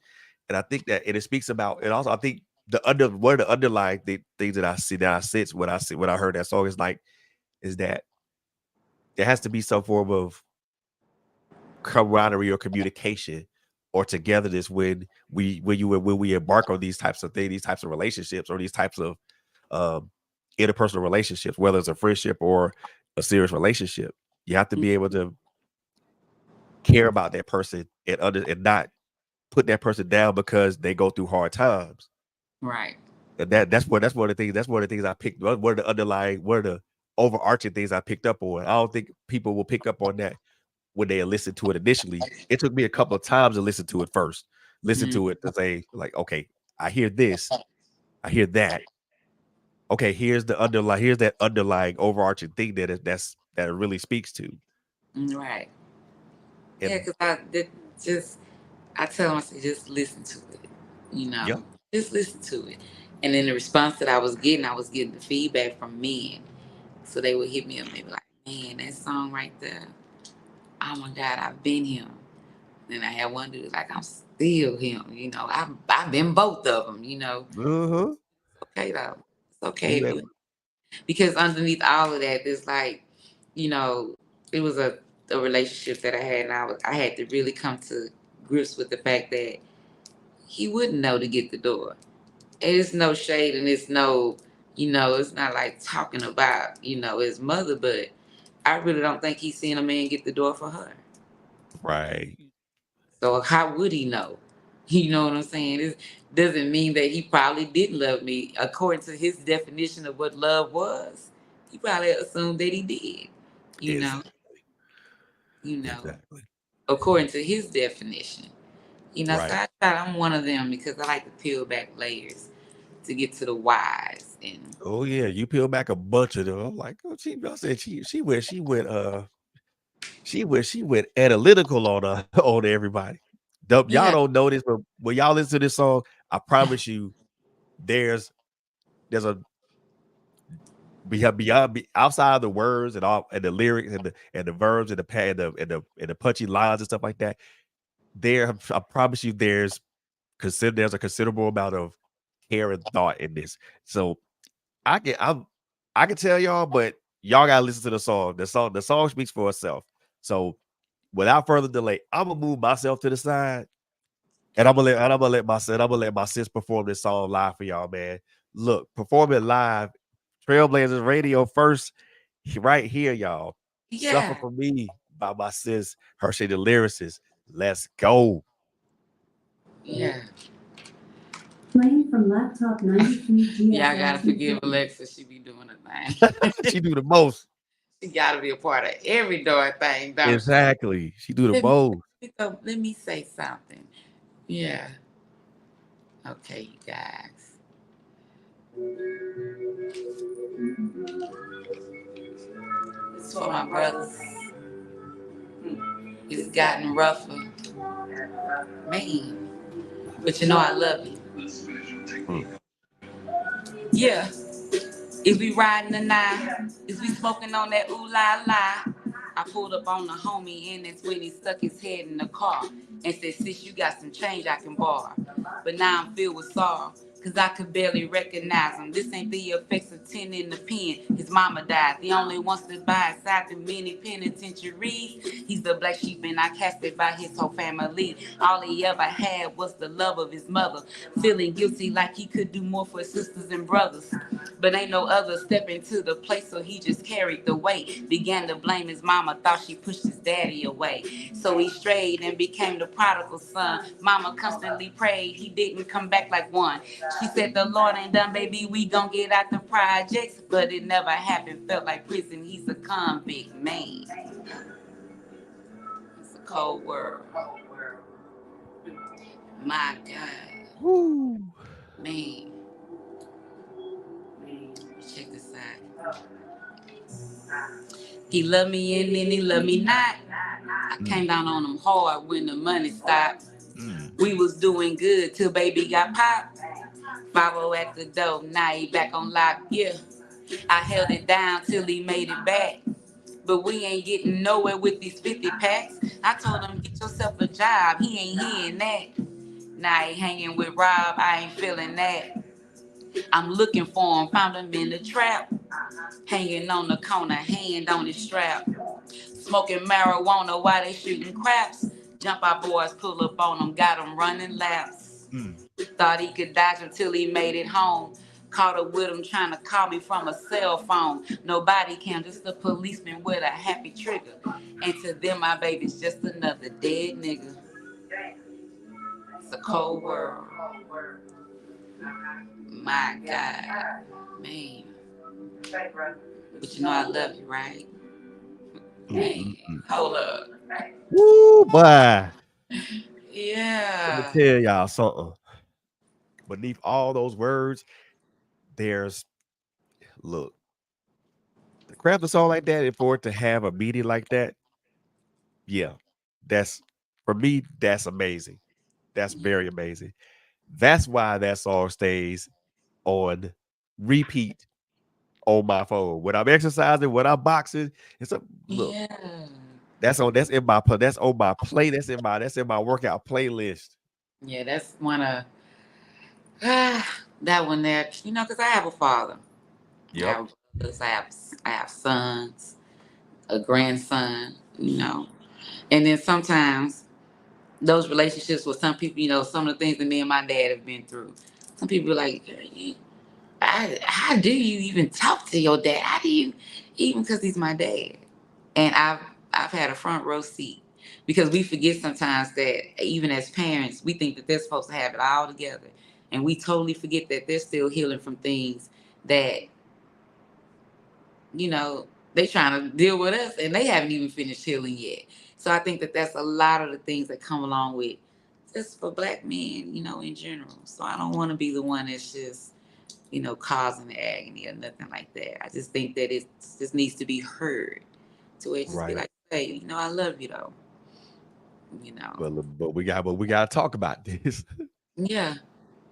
Speaker 1: and I think that, and it speaks about, and also I think one of the underlying things that I see, that I sense when I heard that song is that there has to be some form of camaraderie or communication or togetherness when we embark on these types of things, these types of relationships, or these types of um, interpersonal relationships, whether it's a friendship or a serious relationship. You have to be able to care about that person and not put that person down because they go through hard times.
Speaker 2: right.
Speaker 1: And that's one of the things I picked. One of the underlying, one of the overarching things I picked up on. I don't think people will pick up on that when they listen to it initially. It took me a couple of times to listen to it first. Listen
Speaker 2: Mm,
Speaker 1: to it to say, like, okay, I hear this, I hear that. Okay, here's that underlying overarching thing that it really speaks to.
Speaker 2: right. Yeah,
Speaker 1: And
Speaker 2: because just I tell them, I say, just listen to it. You know,
Speaker 1: yeah,
Speaker 2: just listen to it. And then the response that I was getting the feedback from men. So they would hit me up and they be like, man, that song right there. Oh my God, I've been him. Then I had one dude like, I'm still him. You know, I've been both of them. You know,
Speaker 1: uh-huh.
Speaker 2: okay though. It's okay
Speaker 1: You
Speaker 2: if
Speaker 1: have,
Speaker 2: you, because underneath all of that, there's like, you know, it was a relationship that I had, and I had to really come to grips with the fact that he wouldn't know to get the door. It's no shade, and it's no, you know, it's not like talking about, you know, his mother, but I really don't think he's seen a man get the door for her.
Speaker 1: right.
Speaker 2: So how would he know? You know what I'm saying? It doesn't mean that he probably didn't love me. According to his definition of what love was, he probably assumed that he did. You know,
Speaker 1: Exactly.
Speaker 2: you know,
Speaker 1: Exactly.
Speaker 2: according to his definition. You know, so
Speaker 1: Right.
Speaker 2: I'm one of them because I like to peel back layers to get to the whys and
Speaker 1: Oh yeah, you peel back a bunch of them. I'm like, oh, I said she went analytical on on everybody. Y'all
Speaker 2: yeah,
Speaker 1: don't know this, but when y'all listen to this song, I promise you, there's a outside of the words and all and the lyrics and the verbs and the punchy lines and stuff like that. I promise you, there's a considerable amount of care and thought in this. So I can I'm I can tell y'all, but y'all gotta listen to the song. The song speaks for itself. So without further delay, I'm gonna move myself to the side, and I'm gonna let my sis perform this song live for y'all, man. Look, perform it live, TrailBlazerz Radio first, right here, y'all. Suffer
Speaker 2: yeah,
Speaker 1: for Me by my sis Hershe Da Lyricist. Let's go.
Speaker 2: yeah.
Speaker 3: Playing from laptop 93
Speaker 2: Y'all gotta forgive
Speaker 3: GSM.
Speaker 2: Alexa. She be doing a thing.
Speaker 1: She do the most.
Speaker 2: She gotta be a part of every door thing, don't she?
Speaker 1: Exactly. She do the
Speaker 2: Let me,
Speaker 1: most.
Speaker 2: let me say something. Yeah. Okay, you guys. It's for my brothers. It's gotten rougher. Man. But you know I love you.
Speaker 1: Mm.
Speaker 2: Yeah. Is we riding the nine? Is we smoking on that ooh la la? I pulled up on the homie and that's when he stuck his head in the car and said, sis, you got some change I can borrow. But now I'm filled with sorrow cause I could barely recognize him. This ain't the effects of 10 in the pen. His mama died, the only one stood by his side through many penitentiaries. He's the black sheep and I cast it by his whole family. All he ever had was the love of his mother, feeling guilty like he could do more for his sisters and brothers. But ain't no other step into the place, so he just carried the weight. Began to blame his mama, thought she pushed his daddy away. So he strayed and became the prodigal son. Mama constantly prayed, he didn't come back like one. She said, the Lord ain't done, baby, we gon' get out the projects. But it never happened, felt like prison, he's a convict, man. It's a cold world. My God.
Speaker 1: Woo.
Speaker 2: Man. Check this out. He loved me and then he loved me not. I came down on him hard when the money stopped. We was doing good till baby got popped. 5-0 at the door, now he back on lock, yeah. I held it down till he made it back. But we ain't getting nowhere with these 50 packs. I told him, get yourself a job, he ain't hearing that. Now he hanging with Rob, I ain't feeling that. I'm looking for him, found him in the trap. Hanging on the corner, hand on his strap. Smoking marijuana while they shooting craps. Jump our boys, pull up on him, got him running laps. Thought he could dodge him till he made it home. Caught up with him trying to call me from a cell phone. Nobody can, just a policeman with a happy trigger. And to them, my baby's just another dead nigga. It's a cold world. My God, man. But you know I love you, right? Man, hold up.
Speaker 1: Woo, boy.
Speaker 2: Yeah.
Speaker 1: Let me tell y'all something. Beneath all those words, there's look. To craft a song like that and for it to have a meaning like that, yeah, that's for me, that's amazing. That's very amazing. That's why that song stays on repeat on my phone. When I'm exercising, when I'm boxing, it's a look.
Speaker 2: Yeah.
Speaker 1: That's on my play. That's in my workout playlist.
Speaker 2: Yeah, that's one of that one there. You know, because I have a father.
Speaker 1: Yep.
Speaker 2: I have brothers. I have sons, a grandson. You know, and then sometimes those relationships with some people, you know, some of the things that me and my dad have been through. Some people are like, how do you even talk to your dad? How do you, even because he's my dad? And I've had a front row seat because we forget sometimes that even as parents, we think that they're supposed to have it all together. And we totally forget that they're still healing from things that, you know, they trying to deal with us and they haven't even finished healing yet. So I think that that's a lot of the things that come along with just for Black men, you know, in general. So I don't want to be the one that's just, you know, causing the agony or nothing like that. I just think that it just needs to be heard to where it just be like, hey, you know, I love you though. You know.
Speaker 1: But we gotta talk about this.
Speaker 2: Yeah.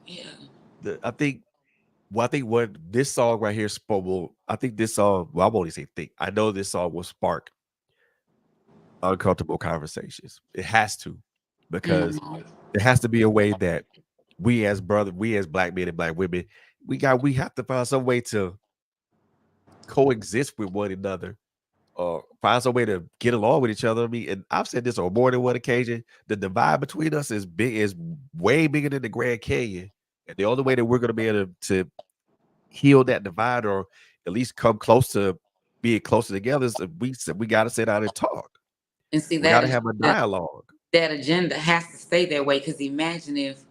Speaker 2: Yeah.
Speaker 1: I think what this song right here spoke. Well, I think this song. Well, I won't even say think. I know this song will spark uncomfortable conversations. It has to, because there has to be a way that we as Black men and Black women, we have to find some way to coexist with one another, or find some way to get along with each other. I mean, and I've said this on more than one occasion. The divide between us is way bigger than the Grand Canyon, and the only way that we're going to be able to heal that divide, or at least come close to being closer together, is we got to sit down and talk.
Speaker 2: And see,
Speaker 1: we got to have a dialogue.
Speaker 2: That agenda has to stay that way, because imagine if,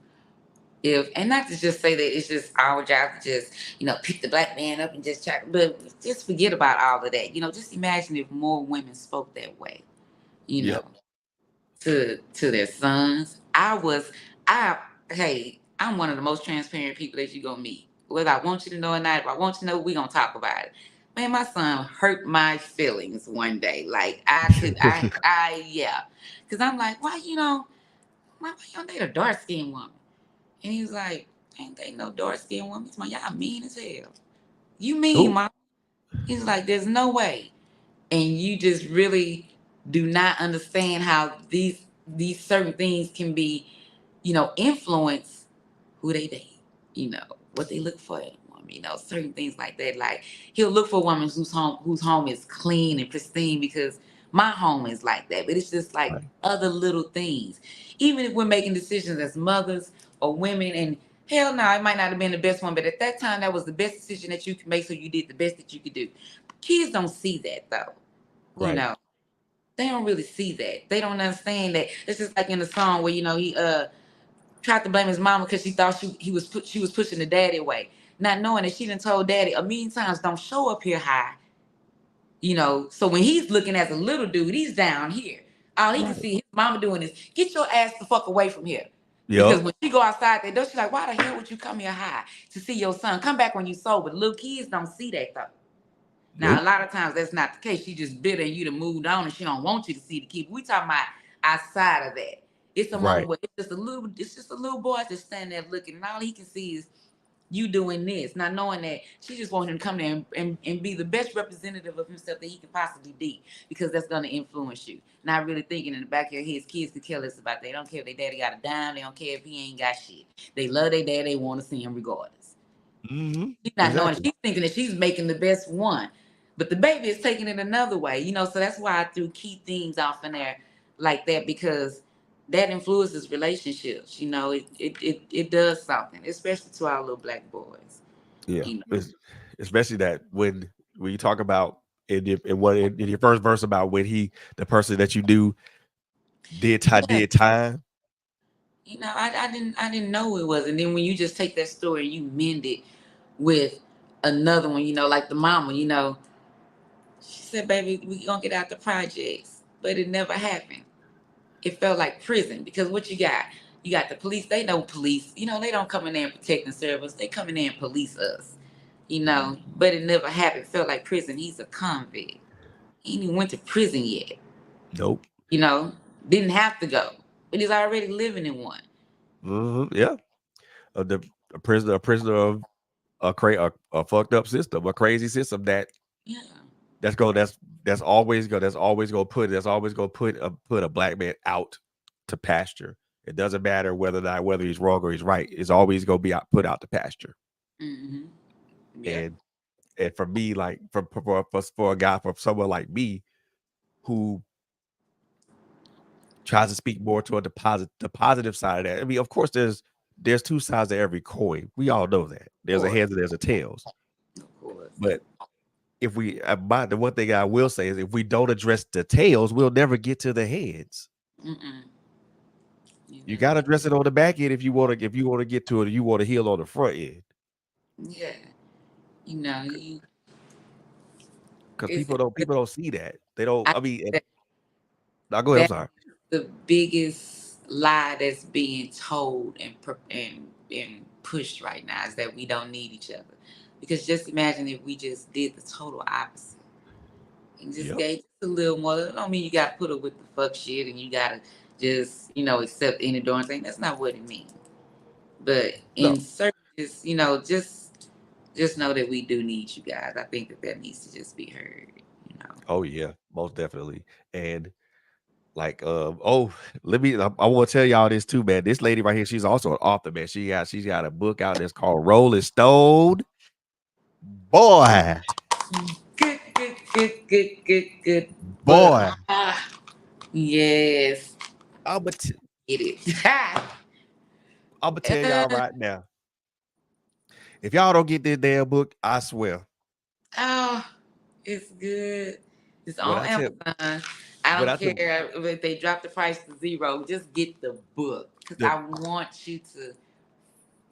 Speaker 2: and not to just say that it's just our job to just, you know, pick the Black man up and just try, but just forget about all of that. You know, just imagine if more women spoke that way, you know, to their sons. Hey, I'm one of the most transparent people that you're going to meet. Whether I want you to know or not, if I want you to know, we're going to talk about it. Man, my son hurt my feelings one day. Like, yeah. Because I'm like, why you don't date a dark-skinned woman? And he was like, ain't they no dark-skinned woman? He's like, y'all mean as hell. You mean, Mom? He's like, there's no way. And you just really do not understand how these certain things can be, you know, influence who they date. what they look for in a woman, certain things like that. Like he'll look for a woman whose home is clean and pristine because my home is like that. But it's just like
Speaker 1: Right.
Speaker 2: other little things. Even if we're making decisions as mothers or women, and hell no, it might not have been the best one, but at that time that was the best decision that you could make, so you did the best that you could do. Kids don't see that though.
Speaker 1: Right.
Speaker 2: They don't really see that. They don't understand that. It's just like in the song where he tried to blame his mama because she thought she was pushing the daddy away, not knowing that she done told daddy a million times, don't show up here high. So when he's looking as a little dude, he's down here. All he can
Speaker 1: Right.
Speaker 2: see his mama doing is get your ass the fuck away from here. Because
Speaker 1: Yep.
Speaker 2: when she go outside that door, she's like, why the hell would you come here high to see your son? Come back when you sober. Little kids don't see that though. Now, a
Speaker 1: Nope.
Speaker 2: lot of times that's not the case. She just bitter and you done moved on and she don't want you to see the kid. We talking about outside of that. It's a moment
Speaker 1: Right.
Speaker 2: where it's just a little boy just standing there looking, and all he can see is you doing this, not knowing that she just wants him to come there and be the best representative of himself that he can possibly be, because that's going to influence you. Not really thinking in the back of your head, kids could care less about that. They don't care if their daddy got a dime. They don't care if he ain't got shit. They love their dad. They want to see him regardless.
Speaker 1: Mm-hmm.
Speaker 2: She's not knowing,
Speaker 1: Exactly.
Speaker 2: she's thinking that she's making the best one, but the baby is taking it another way, so that's why I threw key themes off in there like that, because that influences relationships. It does something, especially to our little black boys.
Speaker 1: Yeah.
Speaker 2: you know
Speaker 1: Especially that when you talk about in your first verse about when the person that you knew
Speaker 2: yeah,
Speaker 1: did time.
Speaker 2: I didn't know it was, and then when you just take that story and you mend it with another one, like the mama, she said, baby, we gonna get out the projects, but it never happened. It felt like prison, because what you got? You got the police. They know police. They don't come in there and protect and serve us. They come in there and police us. But it never happened. It felt like prison. He's a convict. He ain't even went to prison yet.
Speaker 1: Nope.
Speaker 2: You know, didn't have to go, but he's already living in one.
Speaker 1: Yeah. The a prisoner of a fucked up system, a crazy system
Speaker 2: Yeah.
Speaker 1: that's always gonna put a black man out to pasture. It doesn't matter whether he's wrong or he's right. It's always gonna be put out to pasture.
Speaker 2: Mm-hmm. Yeah.
Speaker 1: And for me, like for a guy, for someone like me who tries to speak more toward the positive side of that. I mean, of course, there's two sides to every coin. We all know that. There's a heads and there's a tails.
Speaker 2: Of course.
Speaker 1: But if the one thing I will say is, if we don't address the tails, we'll never get to the heads.
Speaker 2: Mm-mm.
Speaker 1: You got to address it on the back end if you want to get to it. You want to heal on the front end.
Speaker 2: Yeah.
Speaker 1: Because
Speaker 2: It's
Speaker 1: people don't see that. They don't.
Speaker 2: I
Speaker 1: I mean,
Speaker 2: think
Speaker 1: I'll go ahead. I'm
Speaker 2: that's
Speaker 1: sorry.
Speaker 2: the biggest lie that's being told and pushed right now, is that we don't need each other. Because just imagine if we just did the total opposite and just
Speaker 1: Yep.
Speaker 2: gave just a little more. I don't mean you got to put up with the fuck shit and you got to just accept any darn thing. That's not what it means. But
Speaker 1: No.
Speaker 2: in certain, just know that we do need you guys. I think that needs to just be heard.
Speaker 1: Oh yeah, most definitely. And like, I want to tell y'all this too, man. This lady right here, she's also an author, man. She's got a book out that's called Rolling Stone. Boy.
Speaker 2: Good.
Speaker 1: Boy.
Speaker 2: But yes,
Speaker 1: I'm
Speaker 2: get it.
Speaker 1: gonna tell y'all right now. If y'all don't get this damn book, I swear.
Speaker 2: Oh, it's good. It's
Speaker 1: When
Speaker 2: on
Speaker 1: I tell
Speaker 2: Amazon. I
Speaker 1: when
Speaker 2: don't
Speaker 1: I tell
Speaker 2: care if they drop the price to zero. Just get the book, because
Speaker 1: the
Speaker 2: I want you to.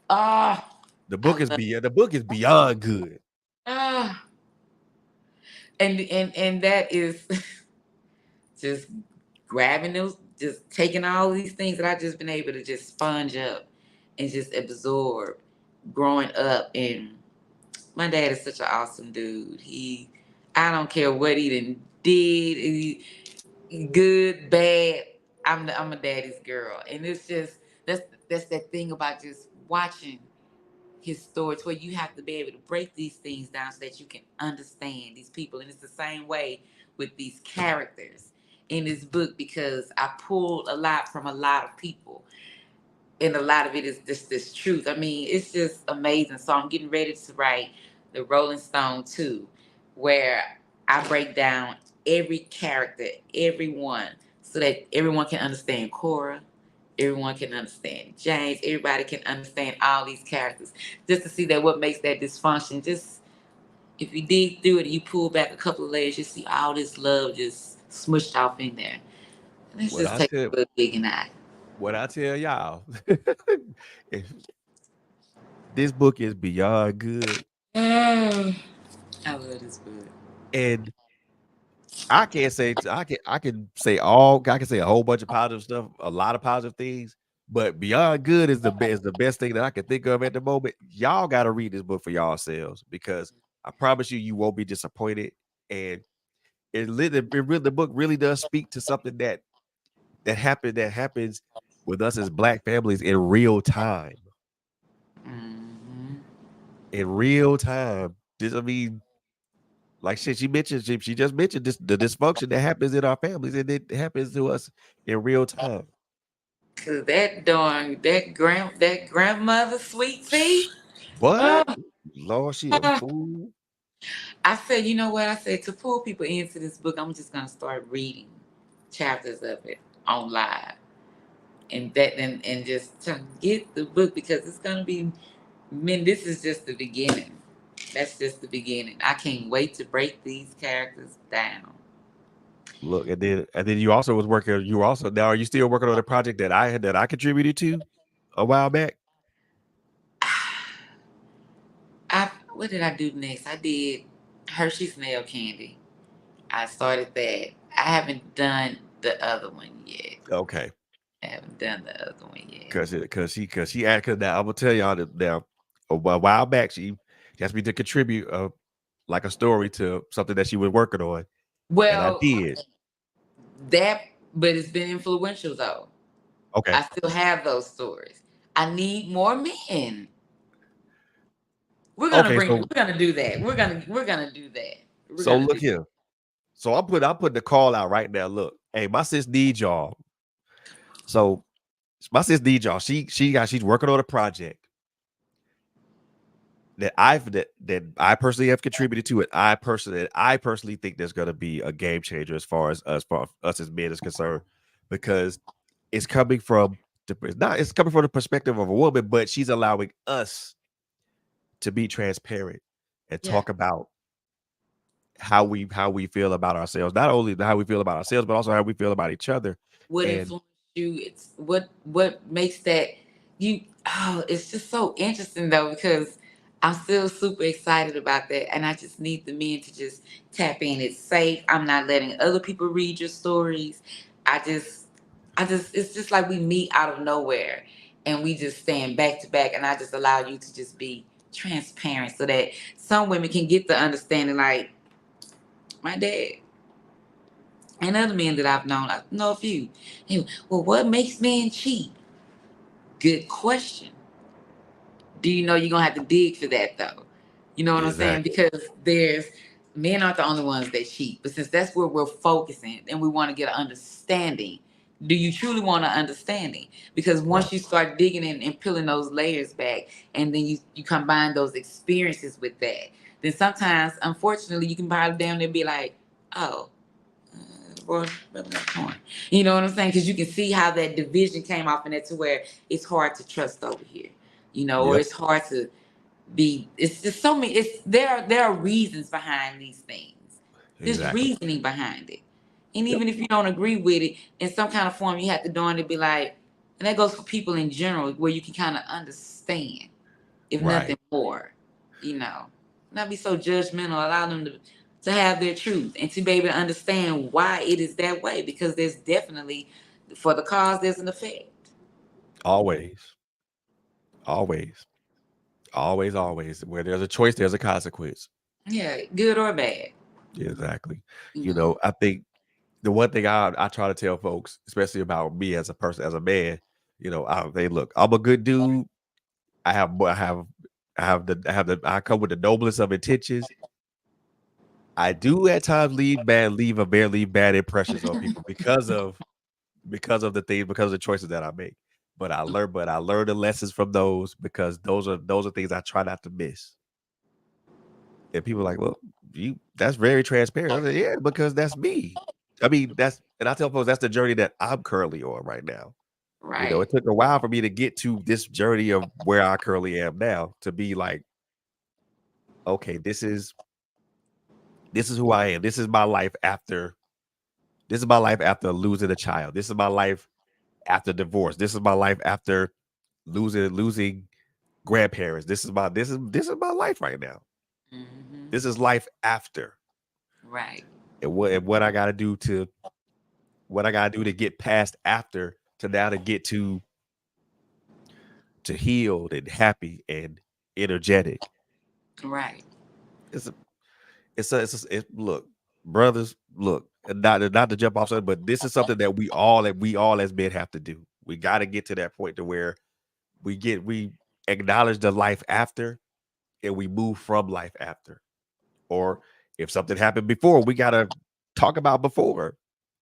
Speaker 2: Oh,
Speaker 1: the
Speaker 2: I
Speaker 1: book is
Speaker 2: love.
Speaker 1: beyond good.
Speaker 2: Oh, and that is just grabbing those, just taking all these things that I've just been able to just sponge up and just absorb growing up. And my dad is such an awesome dude. I don't care what he done did, good, bad. I'm a daddy's girl, and it's just that's that thing about just watching his stories, where you have to be able to break these things down so that you can understand these people. And it's the same way with these characters in this book, because I pulled a lot from a lot of people. and a lot of it is just this truth. I mean, it's just amazing. So I'm getting ready to write the Rolling Stone 2, where I break down every character, everyone, so that everyone can understand Cora, everyone can understand James, everybody can understand all these characters, just to see that what makes that dysfunction. Just if you dig through it and you pull back a couple of layers, you see all this love just smushed off in there. Let's
Speaker 1: What
Speaker 2: just
Speaker 1: I
Speaker 2: take
Speaker 1: tell
Speaker 2: a little digging out.
Speaker 1: what I tell y'all, if this book is beyond good,
Speaker 2: Mm, I love this book.
Speaker 1: and I can say a whole bunch of positive stuff, a lot of positive things, but beyond good is the best thing that I can think of at the moment. Y'all got to read this book for yourselves because I promise you won't be disappointed. And the book really does speak to something that happens with us as Black families in real time.
Speaker 2: Hmm.
Speaker 1: In real time, I mean, like she just mentioned this the dysfunction that happens in our families, and it happens to us in real time.
Speaker 2: Cause that grandmother sweet tea. Oh,
Speaker 1: What? Lord, she a
Speaker 2: oh.
Speaker 1: fool.
Speaker 2: I said, you know what? I said to pull people into this book, I'm just gonna start reading chapters of it on live, and just to get the book because it's gonna be. Man, this is just the beginning. That's just the beginning. I can't wait to break these characters down.
Speaker 1: Look, and then you were also now are you still working on a project that I contributed to a while back?
Speaker 2: What did I do next? I did Hershey's nail candy. I started that. I haven't done the other one yet.
Speaker 1: Okay.
Speaker 2: I haven't done the other one yet.
Speaker 1: Cause now I'm gonna tell y'all that now a while back she asked me to contribute like a story to something that she was working on. And I
Speaker 2: Well,
Speaker 1: did.
Speaker 2: that, but it's been influential though.
Speaker 1: Okay.
Speaker 2: I still have those stories. I need more men.
Speaker 1: Okay,
Speaker 2: We're gonna do that. We're gonna do that. We're
Speaker 1: so
Speaker 2: gonna
Speaker 1: look
Speaker 2: do.
Speaker 1: here. So I'm putting the call out right now. Look, hey, my sis needs y'all. So my sis needs y'all. She's working on a project that I personally have contributed to it. I personally think there's gonna be a game changer as far as us as men is concerned, because it's coming from it's coming from the perspective of a woman, but she's allowing us to be transparent and
Speaker 2: Yeah.
Speaker 1: talk about how we feel about ourselves, not only how we feel about ourselves, but also how we feel about each other.
Speaker 2: What
Speaker 1: And
Speaker 2: influenced you? It's what makes that you. Oh, it's just so interesting though because I'm still super excited about that, and I just need the men to just tap in. It's safe. I'm not letting other people read your stories. I just, it's just like we meet out of nowhere, and we just stand back to back, and I just allow you to just be transparent so that some women can get the understanding. Like my dad and other men that I've known, I know a few. Hey, well, what makes men cheat? Good question. Do you know you're gonna have to dig for that though? You know what I'm saying?
Speaker 1: exactly.
Speaker 2: Because there's men aren't the only ones that cheat, but since that's where we're focusing and we want to get an understanding, do you truly want an understanding? Because
Speaker 1: Right.
Speaker 2: once you start digging in and peeling those layers back, and then you combine those experiences with that, then sometimes, unfortunately, you can probably down there be like, oh, or corn. You know what I'm saying? Because you can see how that division came off in it to where it's hard to trust over here, or
Speaker 1: Yep.
Speaker 2: it's hard to be. It's just so many. There are reasons behind these things. There's
Speaker 1: Exactly.
Speaker 2: reasoning behind it, and
Speaker 1: Yep.
Speaker 2: even if you don't agree with it in some kind of form, you have to dawn to be like, and that goes for people in general, where you can kind of understand, if nothing
Speaker 1: Right.
Speaker 2: more, you know, not be so judgmental. Allow them to have their truth and to be able to understand why it is that way. Because there's definitely, for the cause, there's an effect.
Speaker 1: Always. Always. Always. Where there's a choice, there's a consequence.
Speaker 2: Yeah, good or bad.
Speaker 1: Exactly.
Speaker 2: You know.
Speaker 1: I think the one thing I try to tell folks, especially about me as a person, as a man, they look, I'm a good dude. I come with the noblest of intentions. I do at times leave bad impressions on people because of the choices that I make. but I learned the lessons from those because those are things I try not to miss. And people are like, well, that's very transparent. I said, yeah, because that's me. I mean, and I tell folks that's the journey that I'm currently on right now. You know,
Speaker 2: Right.
Speaker 1: it took a while for me to get to this journey of where I currently am now to be like, okay, this is who I am. This is my life after losing a child. This is my life after divorce. This is my life after losing grandparents. This is my life right now.
Speaker 2: Hmm.
Speaker 1: This is life after.
Speaker 2: Right.
Speaker 1: And what I gotta do to get past after to now to get to healed and happy and energetic.
Speaker 2: Right.
Speaker 1: It's a look, brothers, look, and not to jump off something, but this is something that we all as men have to do. We got to get to that point to where we acknowledge the life after and we move from life after. Or if something happened before, we got to talk about before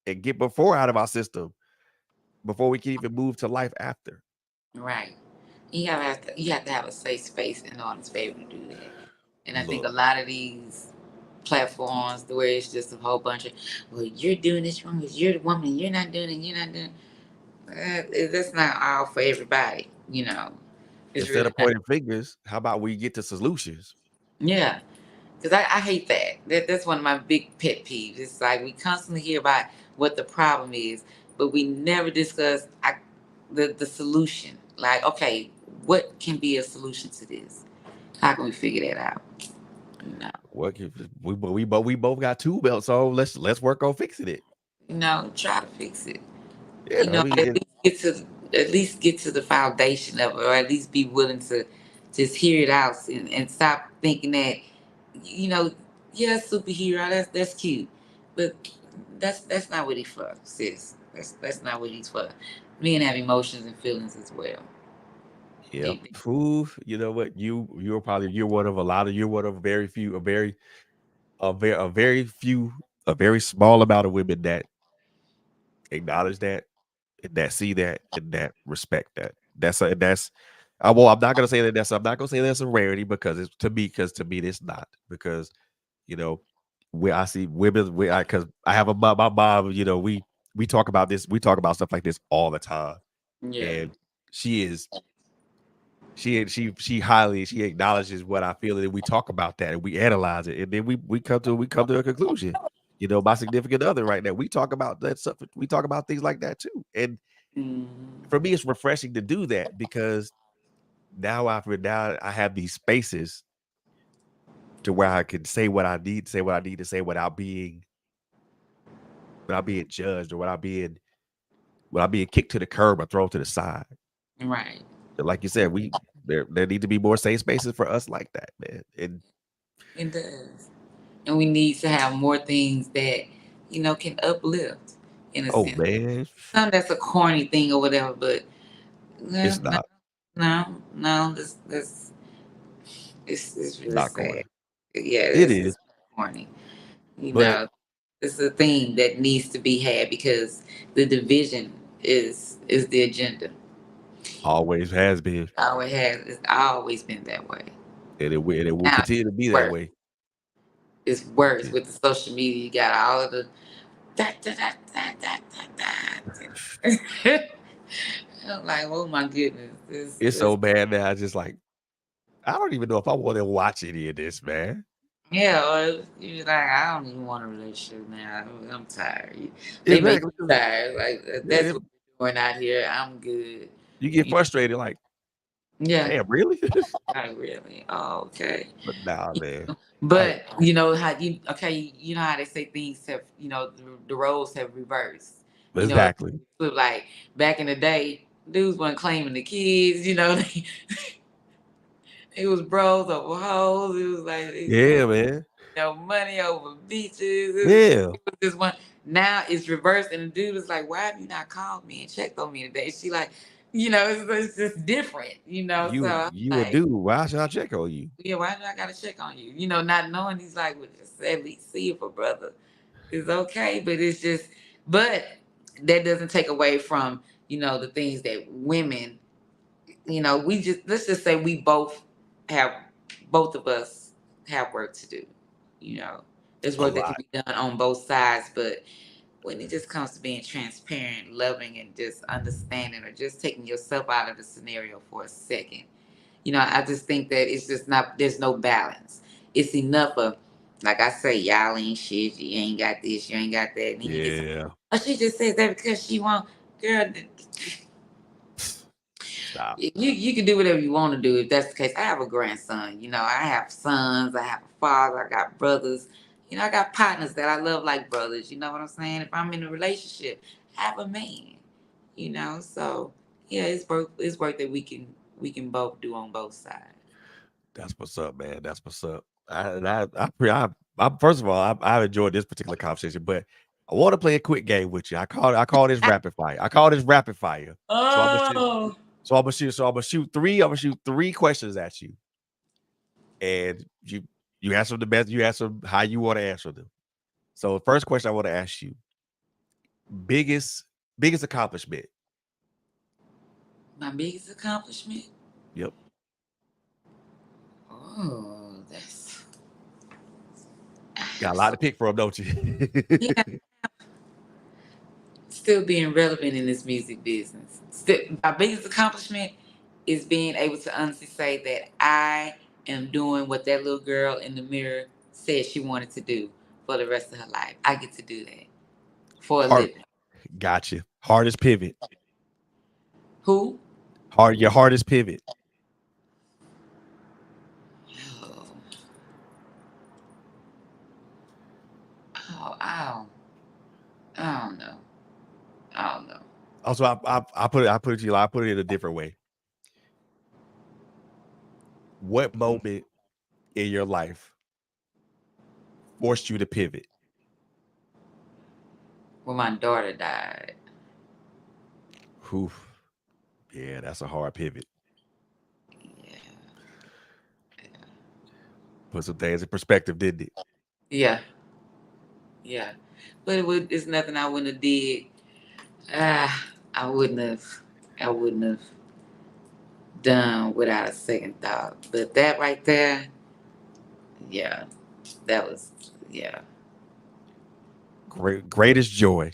Speaker 1: and get before out of our system before we can even move to life after.
Speaker 2: Right. You have to have a safe space in order to be able to do that. And I think a
Speaker 1: Look,
Speaker 2: lot of these platforms, the way it's just a whole bunch of, well, you're doing this wrong because you're the woman, you're not doing it, you're not doing that's not all for everybody, you know. It's
Speaker 1: instead
Speaker 2: really
Speaker 1: of
Speaker 2: not.
Speaker 1: pointing fingers, how about we get to solutions?
Speaker 2: Yeah. Because I hate that's one of my big pet peeves. It's like we constantly hear about what the problem is, but we never discuss the solution. Like, okay, what can be a solution to this? How can we figure that out? No.
Speaker 1: What if we both got two belts on? Let's work on fixing it.
Speaker 2: Try to fix it.
Speaker 1: Yeah, I mean,
Speaker 2: At least get to the foundation of it, or at least be willing to just hear it out and stop thinking that, you know, yeah, superhero, that's cute, but that's not what he's for, sis. That's not what he's for. Men have emotions and feelings as well.
Speaker 1: yeah.
Speaker 2: They,
Speaker 1: Ooh, you know what? You're one of a lot of you're one of very few, a very few, a very small amount of women that acknowledge that and that see that and that respect that. That's I'm not gonna say that I'm not gonna say that's a rarity because it's to me it's not because you know where I see women because I have my mom, you know, we talk about this, we talk about stuff like this all the time.
Speaker 2: yeah.
Speaker 1: And she is she acknowledges what I feel and we talk about that and we analyze it and then we come to a conclusion. You know, my significant other right now, we talk about that stuff. We talk about things like that too. And
Speaker 2: Mm-hmm.
Speaker 1: for me, it's refreshing to do that because now I have these spaces to where I can say what I need to say, what I need to say without being judged or without being kicked to the curb or thrown to the side.
Speaker 2: Right.
Speaker 1: And like you said, there need to be more safe spaces for us like that, man. And
Speaker 2: It does. And we need to have more things that, can uplift in a
Speaker 1: oh
Speaker 2: sense.
Speaker 1: man,
Speaker 2: Some that's a corny thing or whatever, but no,
Speaker 1: it's
Speaker 2: no,
Speaker 1: not
Speaker 2: no, this it's really
Speaker 1: not
Speaker 2: sad.
Speaker 1: corny.
Speaker 2: Yeah,
Speaker 1: It
Speaker 2: this
Speaker 1: is,
Speaker 2: is corny. You
Speaker 1: but
Speaker 2: know, it's a thing that needs to be had because the division is the agenda.
Speaker 1: always has been,
Speaker 2: Always has. It's always been that way.
Speaker 1: and it will
Speaker 2: Now
Speaker 1: continue to be that
Speaker 2: worse.
Speaker 1: way.
Speaker 2: It's worse with the social media. You got all of the that that that that that. I'm like, oh my goodness,
Speaker 1: It's
Speaker 2: this
Speaker 1: so bad now. I just like I don't even know if I want to watch any of this, man.
Speaker 2: yeah. Or you're like, I don't even want a relationship now. I'm tired. They make
Speaker 1: Exactly.
Speaker 2: you tired. Like
Speaker 1: Yeah,
Speaker 2: that's what we're doing out here. I'm good.
Speaker 1: you get
Speaker 2: You-
Speaker 1: frustrated, like,
Speaker 2: Yeah,
Speaker 1: damn, really?
Speaker 2: not really. Oh, okay.
Speaker 1: But nah, man. I
Speaker 2: But you know how you know how they say things have the roles have reversed. You know,
Speaker 1: exactly.
Speaker 2: like back in the day, dudes weren't claiming the kids. It was bros over hoes. It was like
Speaker 1: Yeah, man.
Speaker 2: money over beaches.
Speaker 1: Yeah.
Speaker 2: It was just one. Now it's reversed, and the dude is like, "Why have you not called me and checked on me today?" She like, it's just different. So I'm
Speaker 1: You a
Speaker 2: like,
Speaker 1: dude. Why should I check on you?
Speaker 2: yeah, why do I gotta check on you? Not knowing he's like, well, just at least see if a brother is okay. But it's just, but that doesn't take away from, the things that women, let's just say both of us have work to do. There's
Speaker 1: A
Speaker 2: work that can
Speaker 1: lot.
Speaker 2: be done on both sides, but when it just comes to being transparent, loving, and just understanding, or just taking yourself out of the scenario for a second, I just think that it's just not, there's no balance. It's enough of, like I say, y'all ain't shit, you ain't got this, you ain't got that. And then you get some,
Speaker 1: Yeah.
Speaker 2: oh, she just says that because she won't. Girl,
Speaker 1: Stop.
Speaker 2: you can do whatever you want to do if that's the case. I have a grandson, I have sons, I have a father, I got brothers, I got partners that I love like brothers. You know what I'm saying? If I'm in a relationship, I have a man, so yeah, it's work that we can both do on both sides.
Speaker 1: That's what's up, man. That's what's up. I first of all, I enjoyed this particular conversation, but I want to play a quick game with you. I call this rapid fire. I call this rapid fire. So I'm gonna shoot.
Speaker 2: Oh,
Speaker 1: So I'm gonna shoot three. I'm gonna shoot three questions at you, and you answer them the best. You answer them how you want to answer them. So the first question I want to ask you: biggest accomplishment.
Speaker 2: my biggest accomplishment.
Speaker 1: Yep.
Speaker 2: Oh, that's
Speaker 1: Got a lot to pick from, don't you?
Speaker 2: yeah. Still being relevant in this music business. Still, my biggest accomplishment is being able to honestly say that I am doing what that little girl in the mirror said she wanted to do for the rest of her life. I get to do that for a
Speaker 1: Hard.
Speaker 2: living.
Speaker 1: Gotcha. Hardest pivot.
Speaker 2: Who?
Speaker 1: Your hardest pivot.
Speaker 2: Oh, oh, I don't know. I don't know.
Speaker 1: Also, I put it to you. I put it in a different way. What moment in your life forced you to pivot?
Speaker 2: When my daughter died.
Speaker 1: Oof. Yeah, that's a hard pivot.
Speaker 2: Yeah.
Speaker 1: Put some things in perspective, didn't it?
Speaker 2: Yeah. Yeah. But it's nothing I wouldn't have did. I wouldn't have. I wouldn't have done without a second thought. But that right there, yeah, that was, yeah.
Speaker 1: Greatest joy.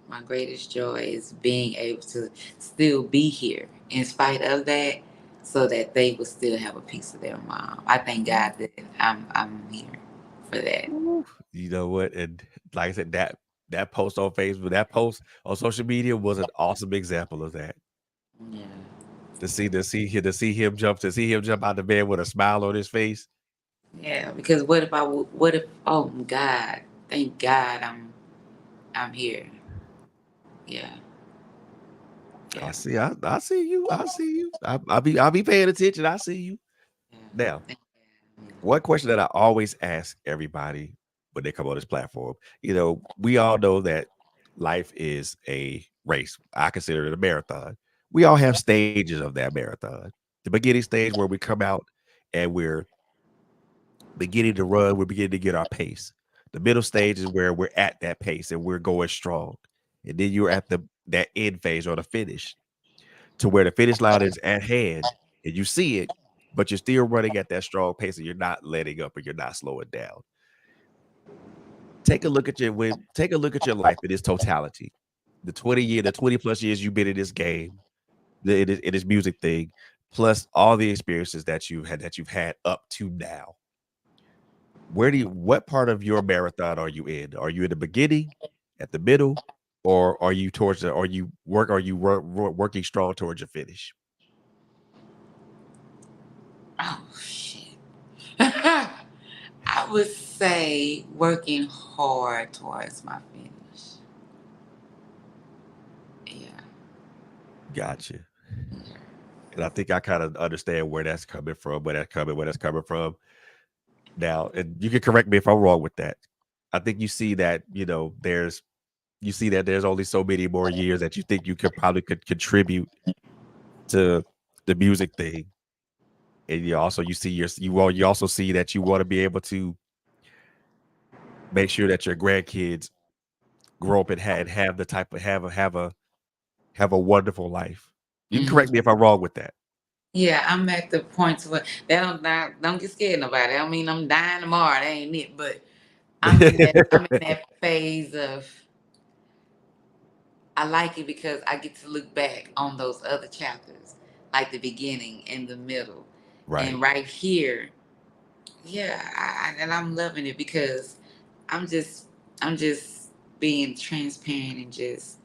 Speaker 2: My greatest joy is being able to still be here in spite of that, so that they will still have a piece of their mom. I thank God that I'm here for that.
Speaker 1: Oof. You know what? And like I said, that post on Facebook, that post on social media was an awesome example of that.
Speaker 2: Yeah.
Speaker 1: To see him jump out the bed with a smile on his face.
Speaker 2: Yeah, because what if, oh God, thank God I'm here. Yeah.
Speaker 1: I
Speaker 2: Yeah.
Speaker 1: see. I see you. I see you. I'll be paying attention. I see you.
Speaker 2: Yeah.
Speaker 1: Now,
Speaker 2: Thank God.
Speaker 1: one question that I always ask everybody when they come on this platform, we all know that life is a race. I consider it a marathon. We all have stages of that marathon. The beginning stage where we come out and we're beginning to run, we're beginning to get our pace. The middle stage is where we're at that pace and we're going strong. And then you're at that end phase or the finish, to where the finish line is at hand and you see it, but you're still running at that strong pace and you're not letting up or you're not slowing down. Take a look at your life in its totality. The 20 plus years you've been in this game, in this music thing, plus all the experiences that you've had up to now. What part of your marathon are you in? Are you in the beginning, at the middle, or are you towards the, are you working strong towards your finish?
Speaker 2: Oh shit. I would say working hard towards my finish. Yeah.
Speaker 1: Gotcha. And I think I kind of understand where that's coming from. Now, and you can correct me if I'm wrong with that. I think you see that, there's only so many more years that you think you could contribute to the music thing. And you also see that you want to be able to make sure that your grandkids grow up and have the type of have a wonderful life. You can
Speaker 2: Hmm.
Speaker 1: correct me if I'm wrong with that.
Speaker 2: Yeah, I'm at the point to where don't get scared of nobody. I don't mean I'm dying tomorrow. That ain't it. But I'm in that phase of I like it because I get to look back on those other chapters, like the beginning and the middle. And
Speaker 1: Right.
Speaker 2: right here, yeah, and I'm loving it because I'm just I'm just being transparent and just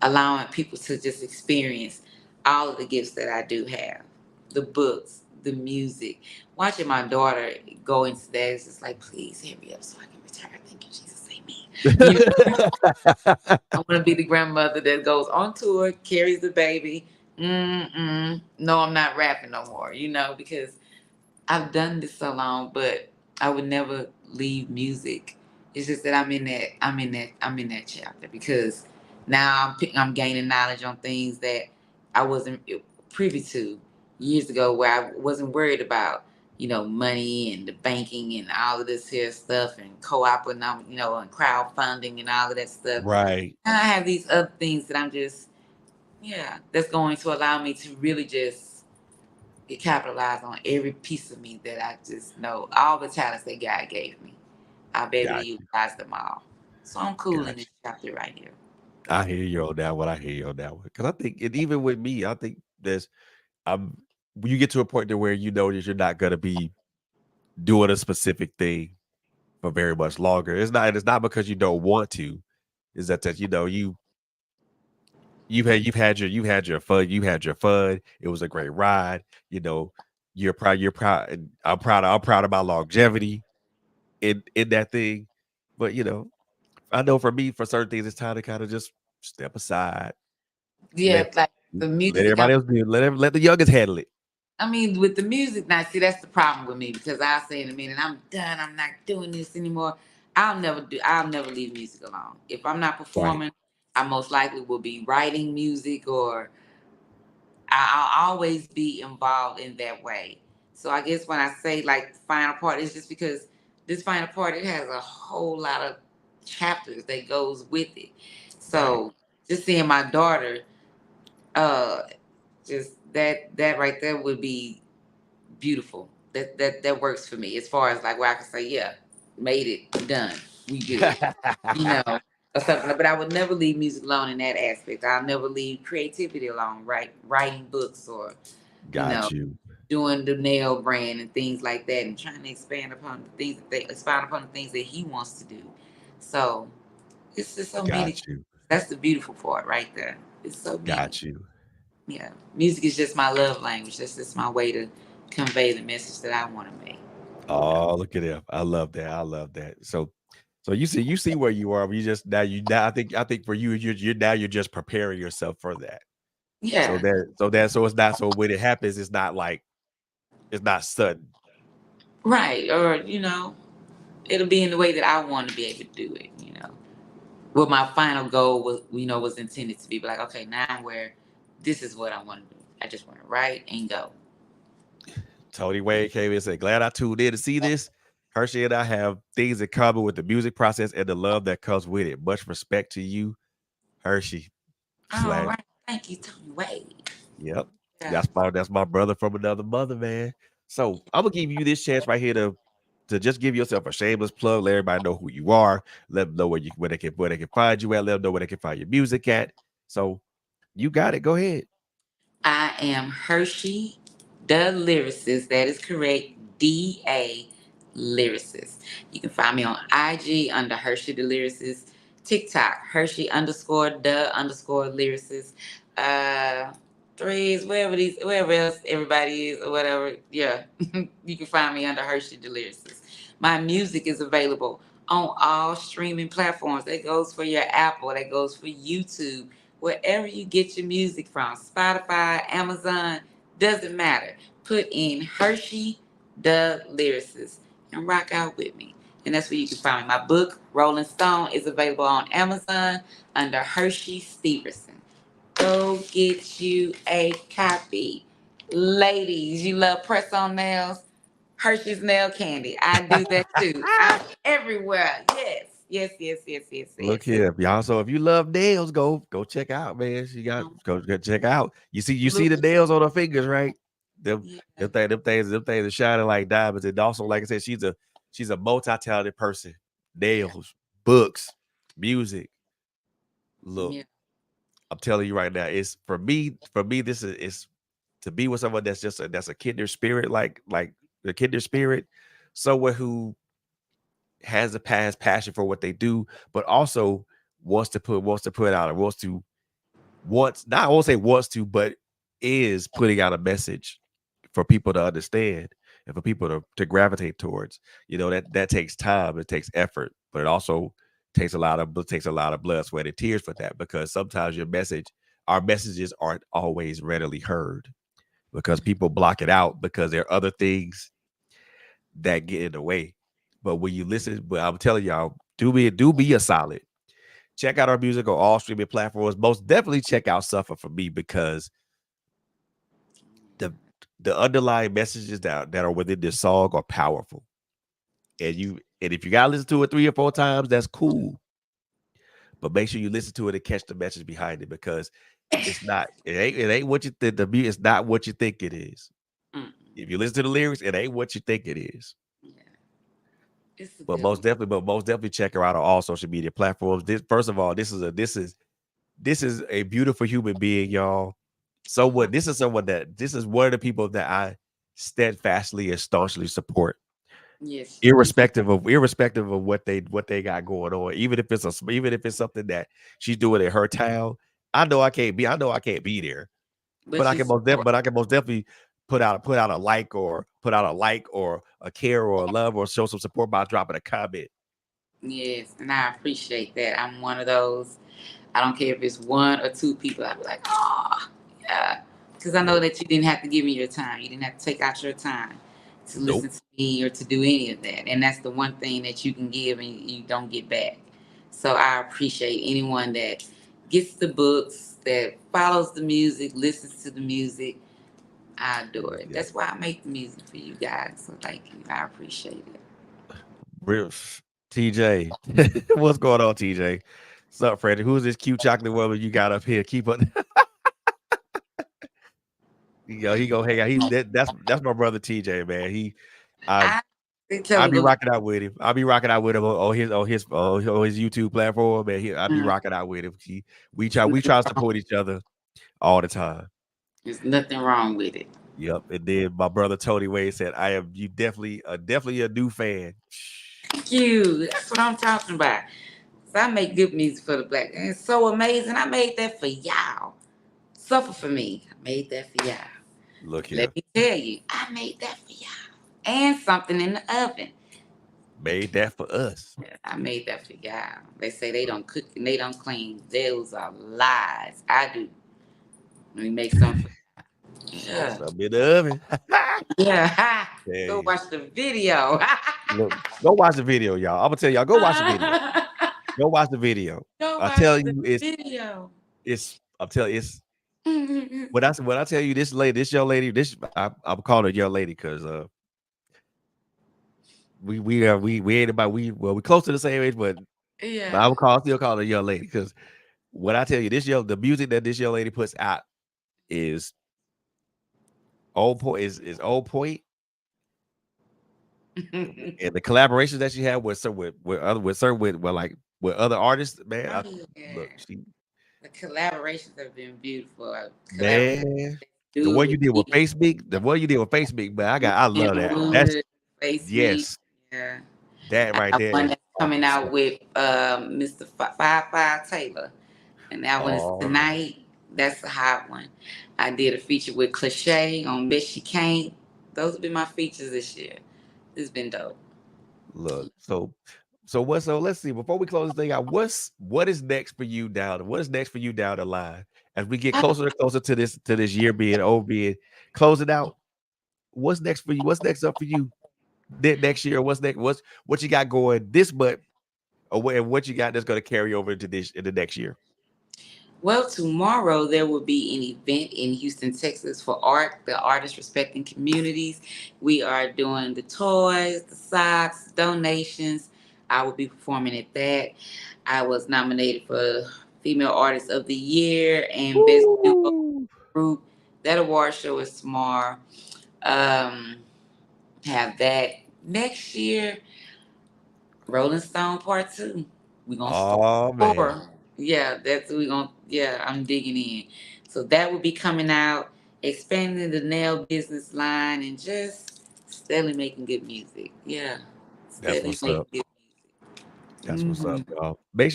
Speaker 2: allowing people to just experience all of the gifts that I do have. The books, the music. Watching my daughter go into that is just like, please hurry up so I can retire. Thank you, Jesus. Amen. You know, I want to be the grandmother that goes on tour, carries the baby. No, I'm not rapping no more, because I've done this so long, but I would never leave music. It's just that I'm in that chapter because now I'm gaining knowledge on things that I wasn't privy to years ago, where I wasn't worried about, money and the banking and all of this here stuff and co-op and and crowdfunding and all of that stuff.
Speaker 1: Right.
Speaker 2: And I have these other things that that's going to allow me to really just capitalize on every piece of me that I just know, all the talents that God gave me. I'll be able to
Speaker 1: Got you.
Speaker 2: utilize them all. So I'm cool in
Speaker 1: Got
Speaker 2: this
Speaker 1: you.
Speaker 2: chapter right here.
Speaker 1: I hear you on that one. I hear you on that one. Because I think, and even with me, I think there's, I'm, when you get to a point to where you know that you're not gonna be doing a specific thing for very much longer. It's not because you don't want to. Is that you've had your fun. You had your fun. It was a great ride. You know, you're proud, and I'm proud of my longevity in that thing. But I know for me, for certain things, it's time to kind of just step aside,
Speaker 2: Yeah,
Speaker 1: let
Speaker 2: like the
Speaker 1: let
Speaker 2: music.
Speaker 1: everybody else do it. Let the youngest handle it.
Speaker 2: I mean, with the music, now see that's the problem with me because I'll say in a minute, I'm done. I'm not doing this anymore. I'll never leave music alone. If I'm not
Speaker 1: Right.
Speaker 2: performing, I most likely will be writing music or I'll always be involved in that way. So I guess when I say like the final part, it's just because this final part it has a whole lot of chapters that goes with it.
Speaker 1: Right.
Speaker 2: So just seeing my daughter, uh, just that right there would be beautiful. That works for me as far as like where I can say, yeah, made it, done, we good, you know, or something. But I would never leave music alone in that aspect. I'll never leave creativity alone, right? Writing books or you know,
Speaker 1: Got you.
Speaker 2: doing the nail brand and things like that, and trying to expand upon the things that he wants to do. So it's just so many.
Speaker 1: Got you.
Speaker 2: That's the beautiful part right there. It's so many.
Speaker 1: Got you.
Speaker 2: Yeah, music is just my love language. That's just my way to convey the message that I want to make.
Speaker 1: Oh, look at him. I love that. I love that. So you see where you are. You just now I think for you you're just preparing yourself for that. So
Speaker 2: Yeah,
Speaker 1: it's not, so when it happens, it's not like it's not sudden.
Speaker 2: right. Or it'll be in the way that I want to be able to do it. What my final goal was intended to be. But like, okay, now where this is what I want to do. I just want to write and go.
Speaker 1: Tony Wayne came in and said, "Glad I tuned in to see this. Hershey and I have things in common with the music process and the love that comes with it. Much respect to you, Hershey."
Speaker 2: All
Speaker 1: Slash.
Speaker 2: right, thank you, Tony Wade.
Speaker 1: Yep.
Speaker 2: Yeah.
Speaker 1: That's my brother from another mother, man. So I'm gonna give you this chance right here to just give yourself a shameless plug. Let everybody know who you are. Let them know where they can find you at. Let them know where they can find your music at. So you got it. Go ahead.
Speaker 2: I am Hershe Da Lyricist. That is correct. DA Lyricist. You can find me on IG under Hershe Da Lyricist. TikTok, Hershe_Da_underscore lyricist. Uh, Threes, wherever else everybody is or whatever. Yeah, you can find me under Hershe Da Lyricist. My music is available on all streaming platforms. That goes for your Apple. That goes for YouTube, wherever you get your music from, Spotify, Amazon, doesn't matter. Put in Hershe Da Lyricist and rock out with me. And that's where you can find me. My book, Rolling Stone, is available on Amazon under Hershe Stepherson. Go get you a copy. Ladies, you love press on nails? Hershey's nail candy. I do that too. I'm everywhere. Yes. yes, yes, yes, yes,
Speaker 1: Look
Speaker 2: yes. It's
Speaker 1: here, y'all. So if you love nails, go check out, man. She got go check out. You see the
Speaker 2: absolutely.
Speaker 1: nails on her fingers, right? Them
Speaker 2: Yeah,
Speaker 1: them things are shining like diamonds. And also, like I said, she's a multi-talented person.
Speaker 2: yeah,
Speaker 1: Nails, books, music. Look,
Speaker 2: yeah,
Speaker 1: I'm telling you right now, it's for me. For me, this is to be with someone that's that's a kindred spirit, like the kindred spirit, someone who has a past passion for what they do, but also wants to put out and wants not I won't say wants to, but is putting out a message for people to understand and for people to gravitate towards. That takes time, it takes effort, but it also takes a lot of blood, sweat, and tears for that, because sometimes our messages aren't always readily heard because people block it out because there are other things that get in the way. But when you listen, but I'm telling y'all, do me a solid. Check out our music on all streaming platforms. Most definitely check out Suffer for Me, because the the underlying messages that are within this song are powerful. And if you gotta listen to it 3 or 4 times, that's cool. But make sure you listen to it and catch the message behind it, because it ain't what you think it's not what you think it is.
Speaker 2: mm,
Speaker 1: If you listen to the lyrics, it ain't what you think it is.
Speaker 2: yeah. It's a
Speaker 1: But
Speaker 2: good one.
Speaker 1: most definitely check her out on all social media platforms. First of all, this is a beautiful human being, y'all. This is one of the people that I steadfastly and staunchly support,
Speaker 2: Yes, yes,
Speaker 1: irrespective of what they got going on. Even if it's something that she's doing in her town, I know I can't be there, but
Speaker 2: but you support.
Speaker 1: I can most definitely put out a like or a care or a love or show some support by dropping a comment.
Speaker 2: Yes, and I appreciate that. I'm one of those. I don't care if it's one or two people. I'll be like, oh, yeah. Because I know
Speaker 1: Look,
Speaker 2: that you didn't have to give me your time. You didn't have to take out your time to
Speaker 1: nope.
Speaker 2: listen to me or to do any of that. And that's the one thing that you can give and you don't get back. So I appreciate anyone that gets the books, that follows the music, listens to the music. I adore it.
Speaker 1: Yep.
Speaker 2: That's why I make the music for you guys. So thank you. I appreciate it.
Speaker 1: Real TJ. What's going on, TJ? What's up, Freddie? Who's this cute chocolate woman you got up here? Keep up. He go hang out. That's my brother TJ, man. I
Speaker 2: I they tell
Speaker 1: I
Speaker 2: him
Speaker 1: be
Speaker 2: go get
Speaker 1: rocking out with him. I be rocking out with him on his YouTube platform, man. I be rocking out with him. We try to support each other all the time.
Speaker 2: there's nothing wrong with it.
Speaker 1: Yep. And then my brother Tony Wade said, "I am you definitely a new fan."
Speaker 2: Thank you. That's what I'm talking about. So I make good music for the black. And it's so amazing. I made that for y'all. Suffer for me. I made that for y'all.
Speaker 1: Look here,
Speaker 2: Let me tell you, I made that for y'all. And something in the oven.
Speaker 1: made that for us.
Speaker 2: Yeah, I made that for y'all. They say they don't cook and they don't clean. Those are lies. I do. Let me make something for yeah.
Speaker 1: Something in the oven.
Speaker 2: Yeah. Ha.
Speaker 1: Tell
Speaker 2: Go
Speaker 1: you.
Speaker 2: watch the video.
Speaker 1: Look, go watch the video, y'all. I'm gonna tell y'all, go watch the video. Go watch the video.
Speaker 2: Go
Speaker 1: I
Speaker 2: watch
Speaker 1: tell
Speaker 2: the
Speaker 1: you,
Speaker 2: video.
Speaker 1: I'm telling you, it's when I tell you this young lady, I'm calling her young lady because we ain't about we close to the same age, but
Speaker 2: Yeah.
Speaker 1: still call her a young lady because when I tell you the music that this young lady puts out is on point, is on point, and the collaborations that she had with other artists, man.
Speaker 2: Oh yeah.
Speaker 1: Look,
Speaker 2: The collaborations have been beautiful. Collaborations
Speaker 1: man, the one
Speaker 2: do
Speaker 1: you did with Facebook, man. I love that. That's
Speaker 2: Wood, Face
Speaker 1: yes,
Speaker 2: yeah.
Speaker 1: that
Speaker 2: I
Speaker 1: right
Speaker 2: have
Speaker 1: there
Speaker 2: one
Speaker 1: is
Speaker 2: that's coming
Speaker 1: awesome
Speaker 2: out
Speaker 1: stuff.
Speaker 2: with Mr. Five Taylor. And that one is
Speaker 1: Oh,
Speaker 2: tonight. That's a hot one. I did a feature with Cliche on Bet She Can't. Those have been my features this year. It's been dope.
Speaker 1: look. So let's see. Before we close this thing out, what is next for you down the line as we get closer and closer to this year being closing out? What's next for you? What's next up for you next year? What's next? What you got going this month, and what you got that's going to carry over into next year?
Speaker 2: Well, tomorrow there will be an event in Houston, Texas for art, the artist respecting communities. We are doing the toys, the socks, donations. I will be performing at that. I was nominated for Female Artist of the Year and Best Duo
Speaker 1: Woo!
Speaker 2: Group. That award show is tomorrow. Um, have that next year. Rolling Stone Part 2. We're gonna start
Speaker 1: Oh man,
Speaker 2: over. Yeah, that's we gonna yeah, I'm digging in. So that will be coming out, expanding the nail business line and just steadily making good music. Yeah.
Speaker 1: that's
Speaker 2: Steadily
Speaker 1: what's
Speaker 2: making
Speaker 1: up.
Speaker 2: good
Speaker 1: That's
Speaker 2: music.
Speaker 1: what's up, y'all. Make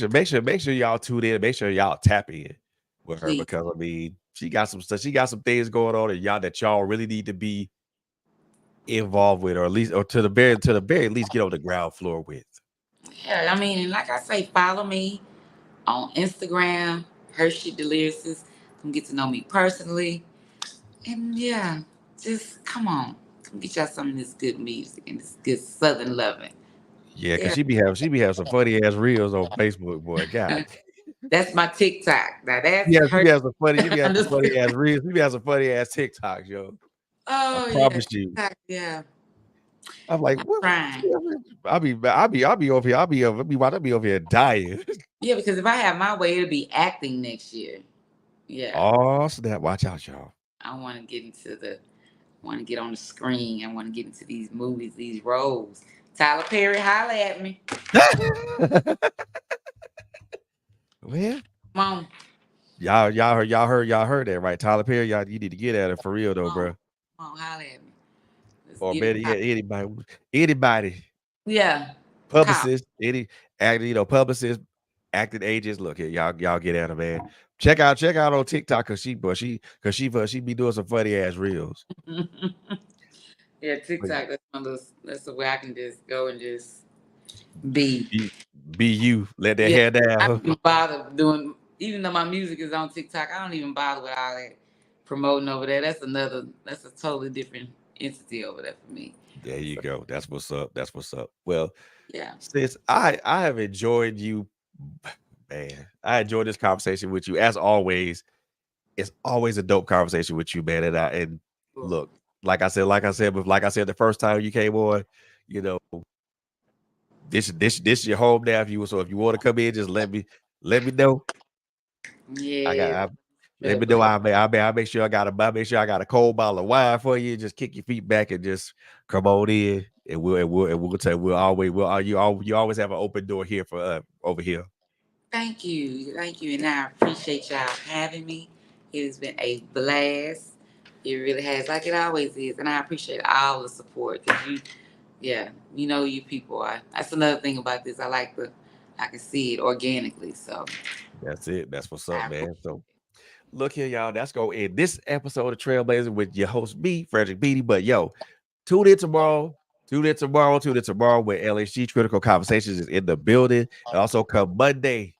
Speaker 1: sure y'all tune in. Make sure y'all tap in with her
Speaker 2: Please.
Speaker 1: because I mean, she got some stuff. She got some things going on, and y'all really need to be involved with, or at least, or to the very least, get on the ground floor with.
Speaker 2: Yeah, I mean, and like I say, follow me on Instagram, Hershe Da Lyricist. Come get to know me personally. And yeah, just come on. Come get y'all some of this good music and this good southern loving.
Speaker 1: Yeah, because
Speaker 2: Yeah.
Speaker 1: she be having some funny ass reels on Facebook, boy. God,
Speaker 2: That's my TikTok. Now that's
Speaker 1: yeah, she
Speaker 2: her
Speaker 1: be having some funny, she be having some funny
Speaker 2: underscore.
Speaker 1: ass reels. She be having some funny ass TikToks, yo. I
Speaker 2: Oh yeah,
Speaker 1: promise you.
Speaker 2: TikTok. Yeah,
Speaker 1: I'm like,
Speaker 2: I'm
Speaker 1: what?
Speaker 2: trying.
Speaker 1: I'll be over here. I'll be over here dying.
Speaker 2: Yeah, because if I have my way, it'll be acting next year. Yeah,
Speaker 1: Oh snap! Watch out, y'all.
Speaker 2: I want to get into the, want to get on the screen. I want to get into these movies, these roles. Tyler Perry, holla at me.
Speaker 1: Well,
Speaker 2: Come on,
Speaker 1: y'all heard that right? Tyler Perry, y'all, you need to get at it for real though,
Speaker 2: come on,
Speaker 1: bro.
Speaker 2: come on, holla at me. Let's
Speaker 1: Or
Speaker 2: get it
Speaker 1: better
Speaker 2: poppin'.
Speaker 1: yet, anybody,
Speaker 2: Yeah, cop.
Speaker 1: publicist, any acting, publicist, acting agents. Look here, y'all get at her, man. Check out on TikTok because she be doing some funny ass reels.
Speaker 2: Yeah,
Speaker 1: But
Speaker 2: TikTok. That's one of those. That's the way I can just go and just be.
Speaker 1: be, be you, let that
Speaker 2: Yeah,
Speaker 1: hair
Speaker 2: I don't
Speaker 1: down.
Speaker 2: even bother doing. Even though my music is on TikTok, I don't even bother with all that promoting over there. That's another. That's a totally different entity over there for me.
Speaker 1: There you
Speaker 2: So
Speaker 1: go. That's what's up. That's what's up. Well,
Speaker 2: yeah,
Speaker 1: sis, I have enjoyed you, man. I enjoyed this conversation with you as always. It's always a dope conversation with you, man. And
Speaker 2: cool.
Speaker 1: look, like I said the first time you came on, you know, this your home now. If you want to come in, just let me know. I got
Speaker 2: Yeah.
Speaker 1: I,
Speaker 2: Better
Speaker 1: let me know.
Speaker 2: believe.
Speaker 1: I make sure I got a cold bottle of wine for you. Just kick your feet back and just come on in, and we'll tell you always have an open door here for over here.
Speaker 2: Thank you, and I appreciate y'all having me. It has been a blast. It really has, like it always is, and I appreciate all the support because you, yeah, you know, you people are. That's another thing about this. I can see it organically. So
Speaker 1: That's it. That's what's up,
Speaker 2: I
Speaker 1: man.
Speaker 2: appreciate
Speaker 1: So look here, y'all. That's gonna end this episode of Trailblazer with your host, me, Frederick Beatty. But yo, tune in tomorrow. Tune in tomorrow when LHG Critical Conversations is in the building. And also come Monday.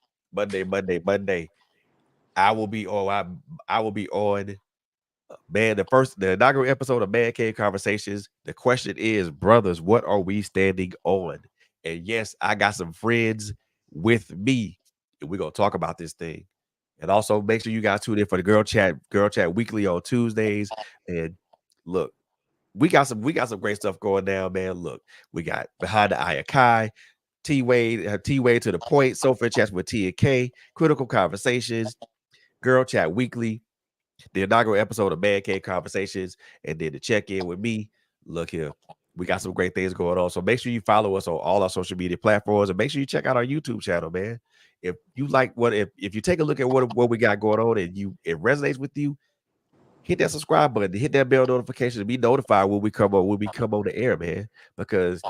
Speaker 1: I will be on. I will be on. Man, the inaugural episode of Man Cave Conversations. The question is, brothers, what are we standing on? And yes, I got some friends with me, and we're gonna talk about this thing. And also make sure you guys tune in for the girl chat weekly on Tuesdays. And look, we got some great stuff going down, man. Look, we got Behind the Eye of Kai, T Wade to the point, Sofa Chats with T and K, Critical Conversations, Girl Chat Weekly, the inaugural episode of Man Cave Conversations, and then to check in with me. Look here, we got some great things going on. So make sure you follow us on all our social media platforms, and make sure you check out our YouTube channel, man. If you like if you take a look at what we got going on and it resonates with you, hit that subscribe button, hit that bell notification to be notified when we come on the air, man. Because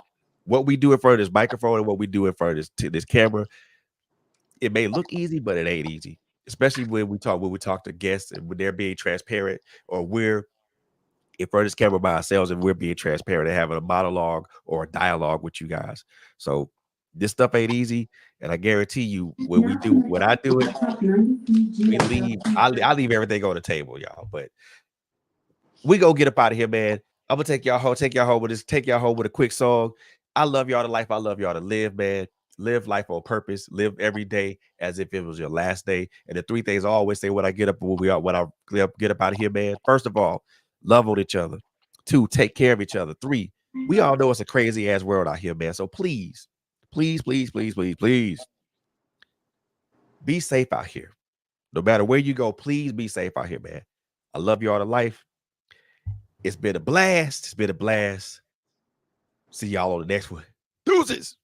Speaker 1: what we do in front of this microphone and what we do in front of this camera, it may look easy, but it ain't easy. Especially when we talk to guests and when they're being transparent, or we're in front of this camera by ourselves and we're being transparent and having a monologue or a dialogue with you guys. So this stuff ain't easy, and I guarantee you,
Speaker 3: Now
Speaker 1: when
Speaker 3: connected
Speaker 1: I
Speaker 3: to
Speaker 1: do it,
Speaker 3: Top 93
Speaker 1: we leave. I leave everything on the table, y'all. But we go get up out of here, man. I'm gonna take y'all home with a quick song. I love y'all to life. I love y'all to live, man. Live life on purpose. Live every day as if it was your last day. And the three things I always say when I get up when I get up out of here, man. First of all, love on each other. Two, take care of each other. Three, we all know it's a crazy ass world out here, man. So please, please, please, please, please, please be safe out here. No matter where you go, please be safe out here, man. I love you all to life. It's been a blast. It's been a blast. See y'all on the next one. Deuces.